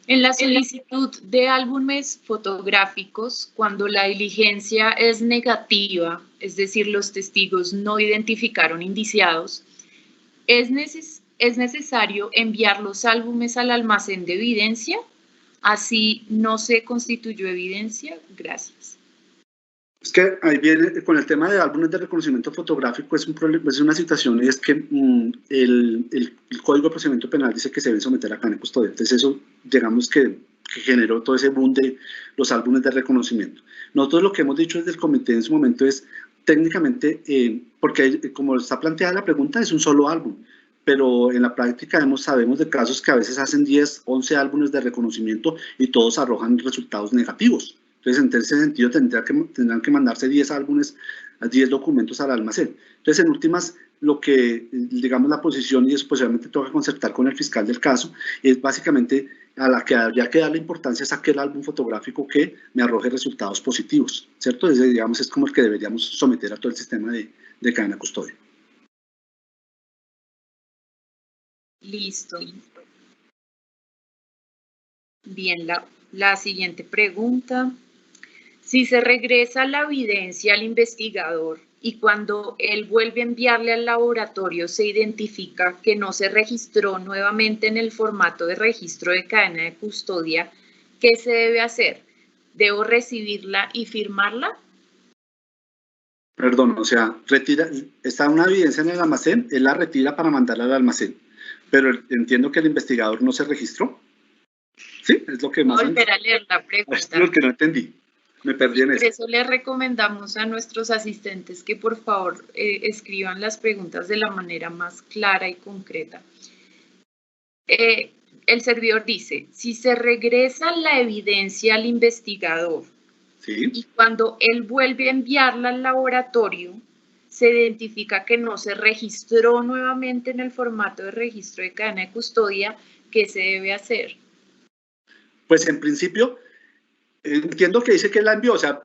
[SPEAKER 1] En la solicitud de álbumes fotográficos, cuando la diligencia es negativa, es decir, los testigos no identificaron indiciados, ¿es necesario enviar los álbumes al almacén de evidencia? Así no se constituyó evidencia. Gracias.
[SPEAKER 3] Es que ahí viene con el tema de álbumes de reconocimiento fotográfico, es una situación, y es que el Código de Procedimiento Penal dice que se deben someter a cadena de custodia. Entonces eso, digamos que generó todo ese boom de los álbumes de reconocimiento. Nosotros lo que hemos dicho desde el comité en su momento es, técnicamente, porque como está planteada la pregunta, es un solo álbum, pero en la práctica sabemos de casos que a veces hacen 10, 11 álbumes de reconocimiento y todos arrojan resultados negativos. Entonces, en ese sentido, tendrán que mandarse 10 álbumes, 10 documentos al almacén. Entonces, en últimas, lo que, digamos, la posición, y eso posiblemente toca concertar con el fiscal del caso, es básicamente a la que habría que darle importancia es aquel álbum fotográfico que me arroje resultados positivos, ¿cierto? Ese, digamos, es como el que deberíamos someter a todo el sistema de cadena custodia.
[SPEAKER 1] Listo. Bien, la siguiente pregunta. Si se regresa la evidencia al investigador y cuando él vuelve a enviarle al laboratorio se identifica que no se registró nuevamente en el formato de registro de cadena de custodia, ¿qué se debe hacer? ¿Debo recibirla y firmarla?
[SPEAKER 3] Perdón, o sea, está una evidencia en el almacén, él la retira para mandarla al almacén, pero entiendo que el investigador no se registró. Sí, es lo que más...
[SPEAKER 1] Voy a volver a leer la pregunta.
[SPEAKER 3] Es lo que no entendí. Me perdí en eso.
[SPEAKER 1] Por eso le recomendamos a nuestros asistentes que por favor escriban las preguntas de la manera más clara y concreta. El servidor dice, si se regresa la evidencia al investigador, ¿sí?, y cuando él vuelve a enviarla al laboratorio, se identifica que no se registró nuevamente en el formato de registro de cadena de custodia, ¿qué se debe hacer?
[SPEAKER 3] Pues en principio... Entiendo que dice que la envió, o sea,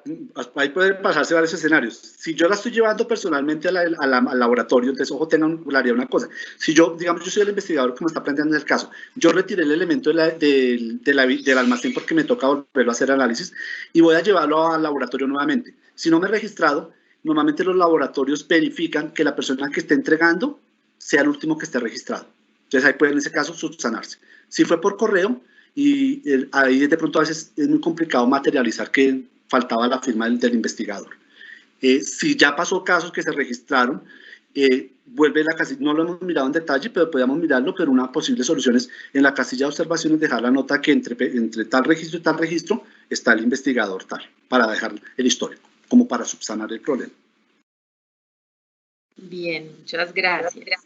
[SPEAKER 3] ahí pueden pasarse varios escenarios. Si yo la estoy llevando personalmente al laboratorio, entonces, ojo, haría una cosa. Si yo, digamos, yo soy el investigador que me está planteando el caso, yo retiré el elemento del almacén porque me toca volverlo a hacer análisis y voy a llevarlo al laboratorio nuevamente. Si no me he registrado, normalmente los laboratorios verifican que la persona que esté entregando sea el último que esté registrado. Entonces, ahí puede en ese caso subsanarse. Si fue por correo, y ahí de pronto a veces es muy complicado materializar que faltaba la firma del investigador. Si ya pasó casos que se registraron, vuelve la casilla, no lo hemos mirado en detalle, pero podríamos mirarlo, pero una posible solución es en la casilla de observaciones dejar la nota que entre tal registro y tal registro está el investigador tal, para dejar el histórico, como para subsanar el problema.
[SPEAKER 1] Bien, muchas gracias.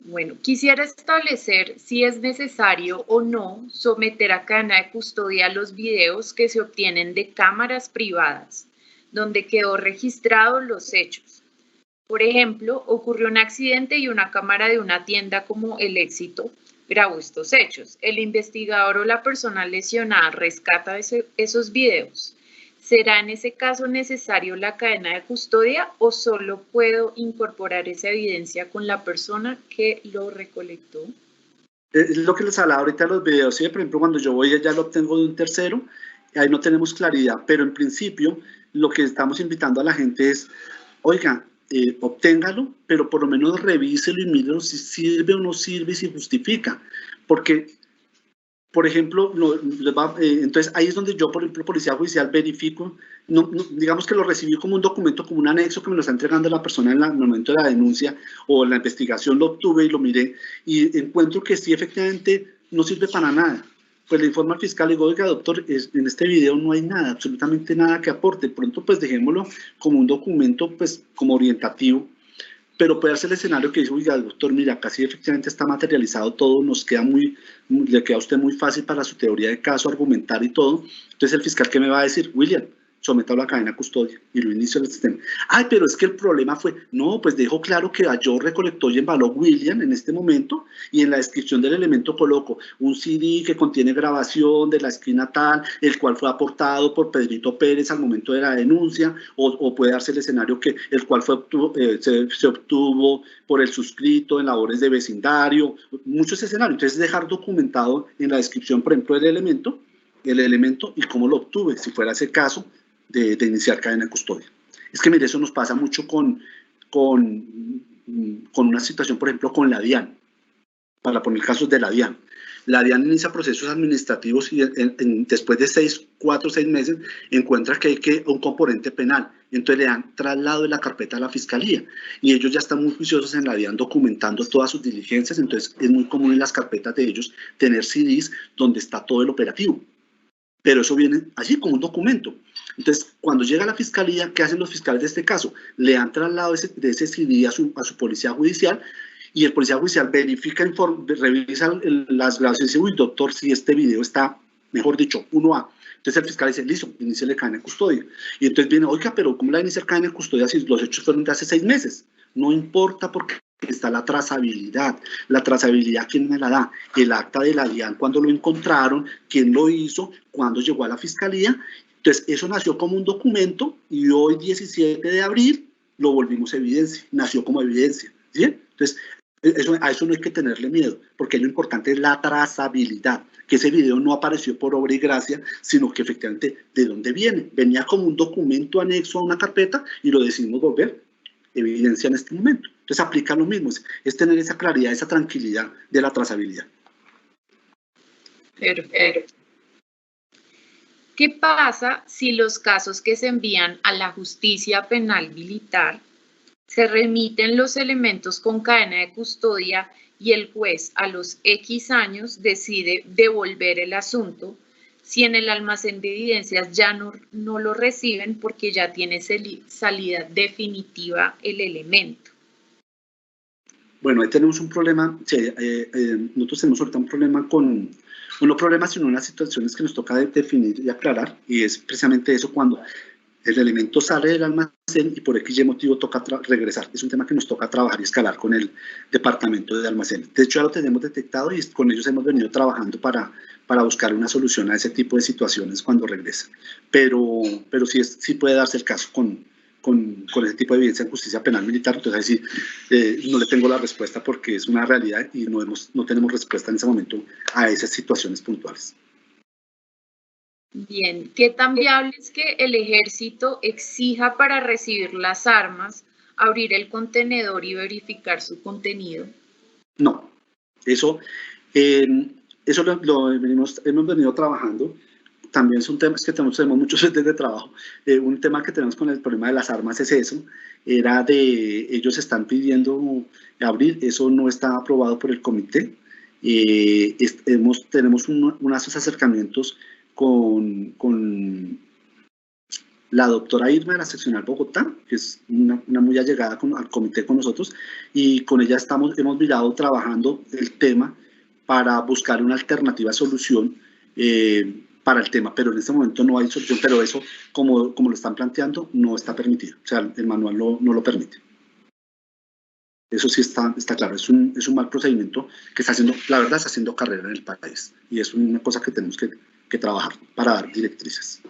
[SPEAKER 1] Bueno, quisiera establecer si es necesario o no someter a cadena de custodia los videos que se obtienen de cámaras privadas, donde quedó registrados los hechos. Por ejemplo, ocurrió un accidente y una cámara de una tienda como El Éxito grabó estos hechos. El investigador o la persona lesionada rescata esos videos. ¿Será en ese caso necesario la cadena de custodia o solo puedo incorporar esa evidencia con la persona que lo recolectó?
[SPEAKER 3] Es lo que les hablaba ahorita de los videos, ¿sí? Por ejemplo, cuando yo voy y ya lo obtengo de un tercero, ahí no tenemos claridad, pero en principio lo que estamos invitando a la gente es, oiga, obténgalo, pero por lo menos revíselo y mírelo si sirve o no sirve y si justifica, porque por ejemplo, entonces ahí es donde yo, por ejemplo, Policía Judicial, verifico, digamos que lo recibí como un documento, como un anexo que me lo está entregando la persona en el momento de la denuncia o la investigación, lo obtuve y lo miré y encuentro que sí, efectivamente, no sirve para nada. Pues le informo al fiscal y digo, oiga, doctor, en este video no hay nada, absolutamente nada que aporte. Pronto, pues dejémoslo como un documento, pues como orientativo. Pero puede ser el escenario que dice, oiga, doctor, mira, casi efectivamente está materializado todo, nos queda le queda a usted muy fácil para su teoría de caso, argumentar y todo. Entonces el fiscal, ¿qué me va a decir? William, sométalo a la cadena de custodia y lo inicio el sistema. Ay, pero es que el problema fue, no, pues dejo claro que yo recolectó y embaló William en este momento y en la descripción del elemento coloco un CD que contiene grabación de la esquina tal, el cual fue aportado por Pedrito Pérez al momento de la denuncia, o puede darse el escenario que el cual se obtuvo por el suscrito en labores de vecindario, muchos escenarios. Entonces dejar documentado en la descripción, por ejemplo, el elemento y cómo lo obtuve, si fuera ese caso, de iniciar cadena de custodia. Es que, mire, eso nos pasa mucho con una situación, por ejemplo, con la DIAN, para poner casos de la DIAN. La DIAN inicia procesos administrativos y después de 4 o 6 meses encuentra que hay un componente penal. Entonces le dan traslado de la carpeta a la fiscalía y ellos ya están muy juiciosos en la DIAN documentando todas sus diligencias. Entonces es muy común en las carpetas de ellos tener CDs donde está todo el operativo. Pero eso viene allí como un documento. Entonces, cuando llega a la fiscalía, ¿qué hacen los fiscales de este caso? Le dan traslado de ese CD a su policía judicial y el policía judicial verifica, revisa las grabaciones y dice, uy, doctor, si este video está, mejor dicho, 1A. Entonces el fiscal dice, listo, inicie cadena de custodia. Y entonces viene, oiga, pero ¿cómo la inicia cadena de custodia si los hechos fueron de hace 6 meses? No importa porque está la trazabilidad. La trazabilidad, ¿quién me la da? El acta de la DIAN, cuando lo encontraron, quién lo hizo, cuándo llegó a la fiscalía. Entonces, eso nació como un documento y hoy, 17 de abril, lo volvimos evidencia. Nació como evidencia. ¿Sí? Entonces, a eso no hay que tenerle miedo, porque lo importante es la trazabilidad, que ese video no apareció por obra y gracia, sino que efectivamente, ¿de dónde viene? Venía como un documento anexo a una carpeta y lo decidimos volver evidencia en este momento. Entonces aplica lo mismo, es tener esa claridad, esa tranquilidad de la trazabilidad.
[SPEAKER 1] Perfecto. ¿Qué pasa si los casos que se envían a la justicia penal militar se remiten los elementos con cadena de custodia y el juez a los X años decide devolver el asunto si en el almacén de evidencias ya no lo reciben porque ya tiene salida definitiva el elemento?
[SPEAKER 3] Bueno, ahí tenemos un problema, nosotros tenemos ahorita un problema no problemas, sino unas situaciones que nos toca definir y aclarar, y es precisamente eso cuando el elemento sale del almacén y por X motivo toca regresar. Es un tema que nos toca trabajar y escalar con el departamento de almacén. De hecho, ya lo tenemos detectado y con ellos hemos venido trabajando para buscar una solución a ese tipo de situaciones cuando regresen. Pero sí puede darse el caso con ese tipo de evidencia en justicia penal militar. Entonces ahí sí no le tengo la respuesta porque es una realidad y no tenemos respuesta en ese momento a esas situaciones puntuales.
[SPEAKER 1] Bien, ¿qué tan viable es que el ejército exija para recibir las armas abrir el contenedor y verificar su contenido?
[SPEAKER 3] No, eso hemos venido trabajando. También es un tema, es que tenemos muchos frentes de trabajo. Un tema que tenemos con el problema de las armas es eso, ellos están pidiendo abrir, eso no está aprobado por el comité. Tenemos unos acercamientos con la doctora Irma de la seccional Bogotá, que es una muy allegada al comité con nosotros, y con ella hemos venido trabajando el tema para buscar una alternativa solución para el tema, pero en este momento no hay solución, pero eso, como lo están planteando, no está permitido, o sea, el manual no lo permite. Eso sí está claro, es un mal procedimiento que la verdad está haciendo carrera en el país, y es una cosa que tenemos que trabajar para dar directrices.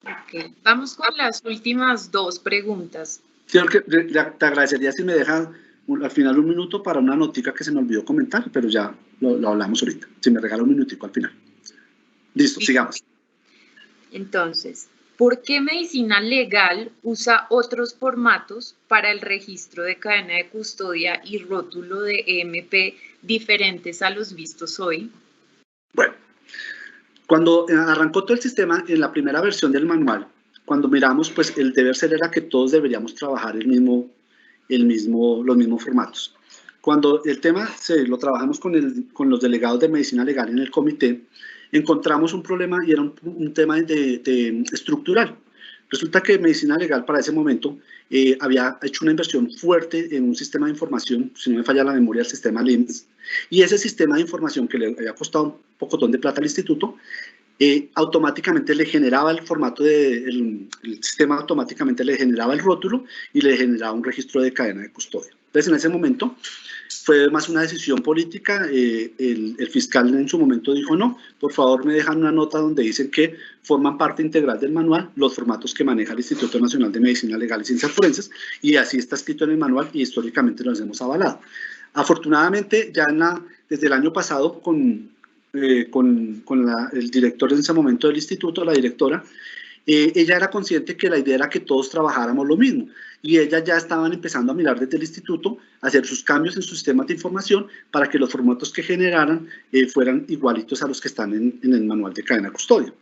[SPEAKER 1] Ok, vamos con las últimas 2 preguntas.
[SPEAKER 3] Señor, te agradecería si me deja al final un minuto para una notica que se me olvidó comentar, pero ya lo hablamos ahorita. Si me regala un minutico al final. Listo, sigamos.
[SPEAKER 1] Entonces, ¿por qué Medicina Legal usa otros formatos para el registro de cadena de custodia y rótulo de EMP diferentes a los vistos hoy?
[SPEAKER 3] Bueno, cuando arrancó todo el sistema, en la primera versión del manual, cuando miramos, pues el deber ser era que todos deberíamos trabajar los mismos formatos. Cuando el tema lo trabajamos con los delegados de medicina legal en el comité, encontramos un problema y era un tema estructural. Resulta que medicina legal para ese momento había hecho una inversión fuerte en un sistema de información, si no me falla la memoria, el sistema LIMS, y ese sistema de información que le había costado un pocotón de plata al instituto, automáticamente le generaba el formato el sistema automáticamente le generaba el rótulo y le generaba un registro de cadena de custodia. Entonces, en ese momento, fue más una decisión política. El fiscal en su momento dijo, no, por favor me dejan una nota donde dicen que forman parte integral del manual los formatos que maneja el Instituto Nacional de Medicina Legal y Ciencias Forenses, y así está escrito en el manual y históricamente los hemos avalado. Afortunadamente, ya desde el año pasado, con el director en ese momento del instituto, la directora, ella era consciente que la idea era que todos trabajáramos lo mismo, y ellas ya estaban empezando a mirar desde el instituto, a hacer sus cambios en sus sistemas de información para que los formatos que generaran fueran igualitos a los que están en el manual de cadena de custodia.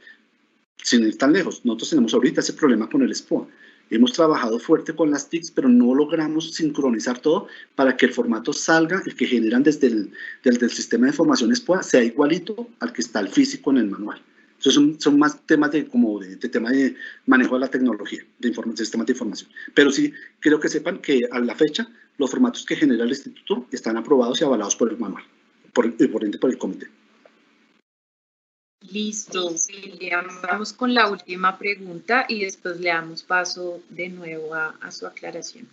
[SPEAKER 3] Sin ir tan lejos, nosotros tenemos ahorita ese problema con el SPOA. Hemos trabajado fuerte con las TICs, pero no logramos sincronizar todo para que el formato salga, el que generan desde el sistema de información SPOA, sea igualito al que está el físico en el manual. Entonces son más temas de tema de manejo de la tecnología, de sistemas de información. Pero sí, quiero que sepan que a la fecha, los formatos que genera el instituto están aprobados y avalados por el manual, por ende por el comité.
[SPEAKER 1] Listo, William. Vamos con la última pregunta y después le damos paso de nuevo a su aclaración.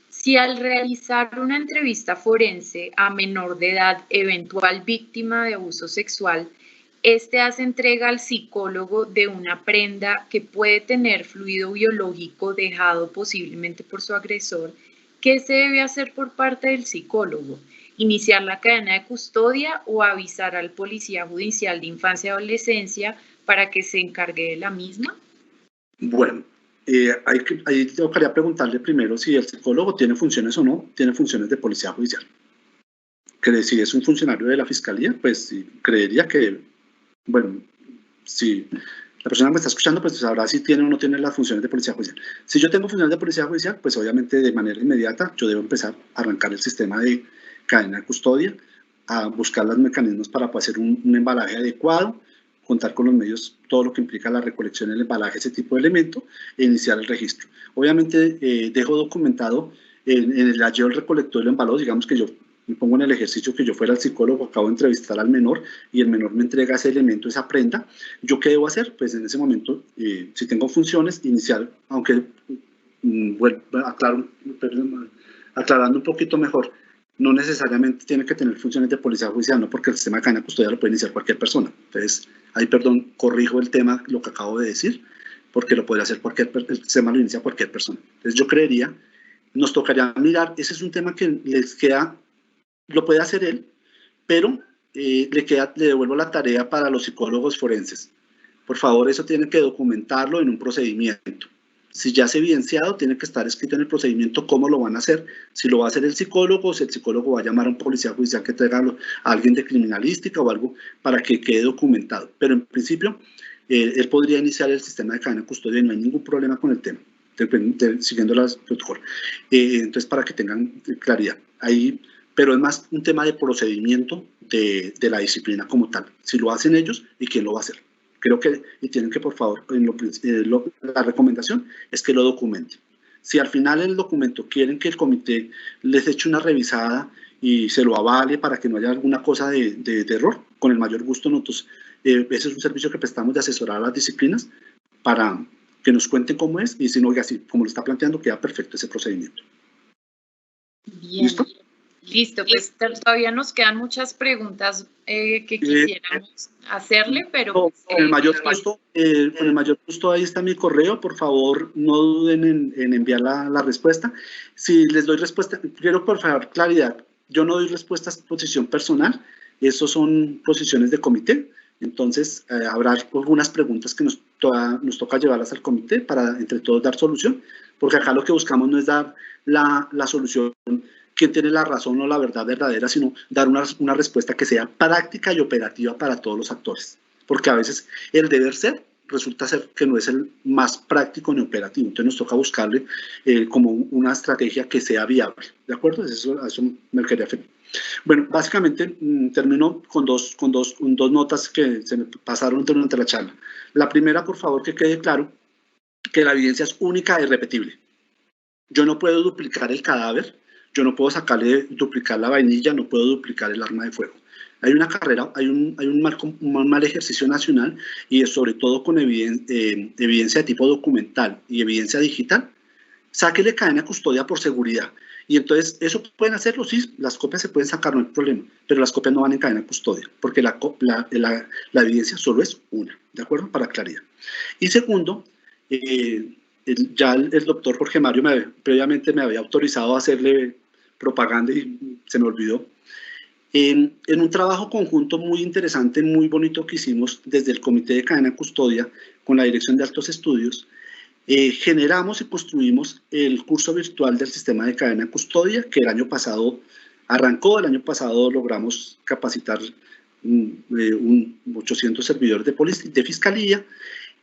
[SPEAKER 1] Si al realizar una entrevista forense a menor de edad, eventual víctima de abuso sexual, hace entrega al psicólogo de una prenda que puede tener fluido biológico dejado posiblemente por su agresor, ¿qué se debe hacer por parte del psicólogo? ¿Iniciar la cadena de custodia o avisar al policía judicial de infancia y adolescencia para que se encargue de la misma?
[SPEAKER 3] Bueno, ahí tocaría preguntarle primero si el psicólogo tiene funciones o no, tiene funciones de policía judicial. Que si es un funcionario de la fiscalía, pues creería que, bueno, si la persona que me está escuchando, pues sabrá si tiene o no tiene las funciones de policía judicial. Si yo tengo funciones de policía judicial, pues obviamente de manera inmediata yo debo empezar a arrancar el sistema de cadena de custodia, a buscar los mecanismos para hacer un embalaje adecuado, contar con los medios, todo lo que implica la recolección, el embalaje, ese tipo de elemento, e iniciar el registro. Obviamente dejo documentado yo el recolector y el embalado, digamos que yo me pongo en el ejercicio que yo fuera el psicólogo, acabo de entrevistar al menor y el menor me entrega ese elemento, esa prenda. ¿Yo qué debo hacer? Pues en ese momento, si tengo funciones, iniciar, aunque aclarando un poquito mejor, no necesariamente tiene que tener funciones de policía judicial, no porque el sistema de cadena de custodia lo puede iniciar cualquier persona. Entonces, ahí, perdón, corrijo el tema, lo que acabo de decir, porque lo podría hacer el sistema lo inicia cualquier persona. Entonces, yo creería, nos tocaría mirar, ese es un tema que les queda, lo puede hacer él, pero le devuelvo la tarea para los psicólogos forenses. Por favor, eso tienen que documentarlo en un procedimiento. Si ya se ha evidenciado, tiene que estar escrito en el procedimiento cómo lo van a hacer. Si lo va a hacer el psicólogo, si el psicólogo va a llamar a un policía judicial que traiga a alguien de criminalística o algo para que quede documentado. Pero en principio, él podría iniciar el sistema de cadena de custodia y no hay ningún problema con el tema, siguiendo las protocolos. Entonces, para que tengan claridad. Ahí, pero es más un tema de procedimiento de la disciplina como tal. Si lo hacen ellos, ¿y quién lo va a hacer? Creo que, y tienen que, por favor, la recomendación es que lo documenten. Si al final el documento quieren que el comité les eche una revisada y se lo avale para que no haya alguna cosa de error, con el mayor gusto nosotros, ese es un servicio que prestamos de asesorar a las disciplinas para que nos cuenten cómo es y si no, oiga, así como lo está planteando, queda perfecto ese procedimiento.
[SPEAKER 1] Bien. ¿Listo? Listo, pues todavía nos quedan muchas preguntas que quisiéramos hacerle, pero... Con el mayor
[SPEAKER 3] gusto, ahí está mi correo, por favor no duden en enviar la respuesta. Si les doy respuesta, quiero por favor claridad, yo no doy respuestas posición personal, esos son posiciones de comité, entonces habrá algunas preguntas que nos toca llevarlas al comité para entre todos dar solución, porque acá lo que buscamos no es dar la solución quién tiene la razón o la verdad verdadera, sino dar una respuesta que sea práctica y operativa para todos los actores. Porque a veces el deber ser resulta ser que no es el más práctico ni operativo. Entonces nos toca buscarle como una estrategia que sea viable. ¿De acuerdo? A eso me quería referir. Bueno, básicamente termino con dos notas que se me pasaron durante la charla. La primera, por favor, que quede claro que la evidencia es única e irrepetible. Yo no puedo duplicar el cadáver, yo no puedo duplicar la vainilla, no puedo duplicar el arma de fuego. Hay una carrera, hay un mal ejercicio nacional y es sobre todo con evidencia de tipo documental y evidencia digital. Sáquele cadena custodia por seguridad. Y entonces, ¿eso pueden hacerlo? Sí, las copias se pueden sacar, no hay problema, pero las copias no van en cadena custodia, porque la evidencia solo es una, ¿de acuerdo? Para claridad. Y segundo, ya el doctor Jorge Mario previamente me había autorizado a hacerle propaganda y se me olvidó. En un trabajo conjunto muy interesante, muy bonito que hicimos desde el Comité de Cadena Custodia con la Dirección de Altos Estudios, generamos y construimos el curso virtual del sistema de cadena custodia que el año pasado arrancó. El año pasado logramos capacitar 800 servidores de fiscalía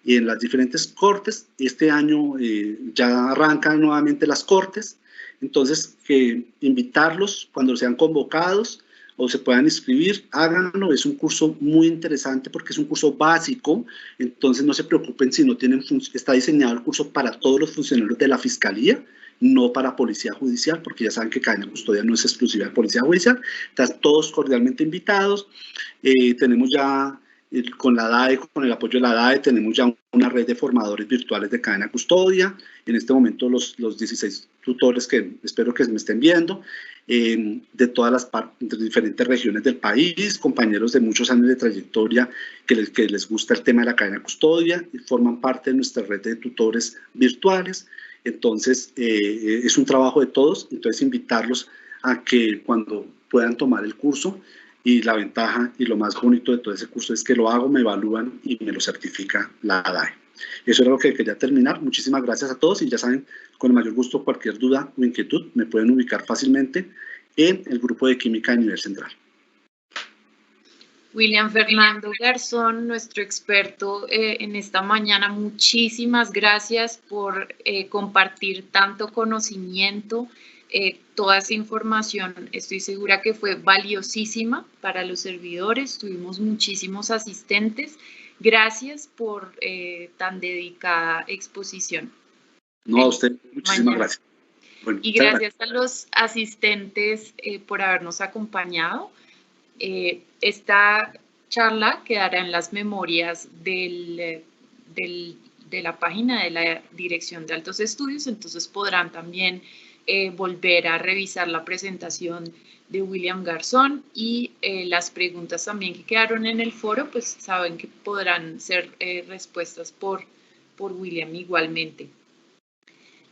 [SPEAKER 3] y en las diferentes cortes. Este año ya arrancan nuevamente las cortes, entonces invitarlos cuando sean convocados o se puedan inscribir, háganlo. Es un curso muy interesante porque es un curso básico, entonces no se preocupen si no tienen, está diseñado el curso para todos los funcionarios de la Fiscalía, no para Policía Judicial, porque ya saben que cadena custodia no es exclusiva de Policía Judicial. Están todos cordialmente invitados. Tenemos ya con la DAE, con el apoyo de la DAE, tenemos ya una red de formadores virtuales de cadena custodia. En este momento los 16 tutores que espero que me estén viendo, de todas las de diferentes regiones del país, compañeros de muchos años de trayectoria que les gusta el tema de la cadena custodia y forman parte de nuestra red de tutores virtuales. Entonces, es un trabajo de todos, entonces invitarlos a que cuando puedan tomar el curso, y la ventaja y lo más bonito de todo ese curso es que lo hago, me evalúan y me lo certifica la DAE. Eso era lo que quería terminar. Muchísimas gracias a todos y ya saben, con el mayor gusto, cualquier duda o inquietud me pueden ubicar fácilmente en el grupo de química de nivel central.
[SPEAKER 1] William Fernando Garzón, nuestro experto en esta mañana, muchísimas gracias por compartir tanto conocimiento. Toda esa información estoy segura que fue valiosísima para los servidores, tuvimos muchísimos asistentes. Gracias por tan dedicada exposición.
[SPEAKER 3] No, a usted, muchísimas gracias.
[SPEAKER 1] Bueno, y gracias a los asistentes por habernos acompañado. Esta charla quedará en las memorias de la página de la Dirección de Altos Estudios, entonces podrán también volver a revisar la presentación de William Garzón y las preguntas también que quedaron en el foro, pues saben que podrán ser respuestas por William igualmente.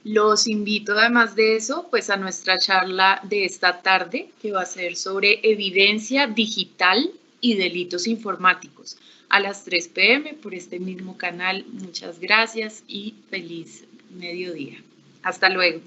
[SPEAKER 1] Los invito además de eso, pues a nuestra charla de esta tarde, que va a ser sobre evidencia digital y delitos informáticos, a las 3 p.m. por este mismo canal. Muchas gracias y feliz mediodía. Hasta luego.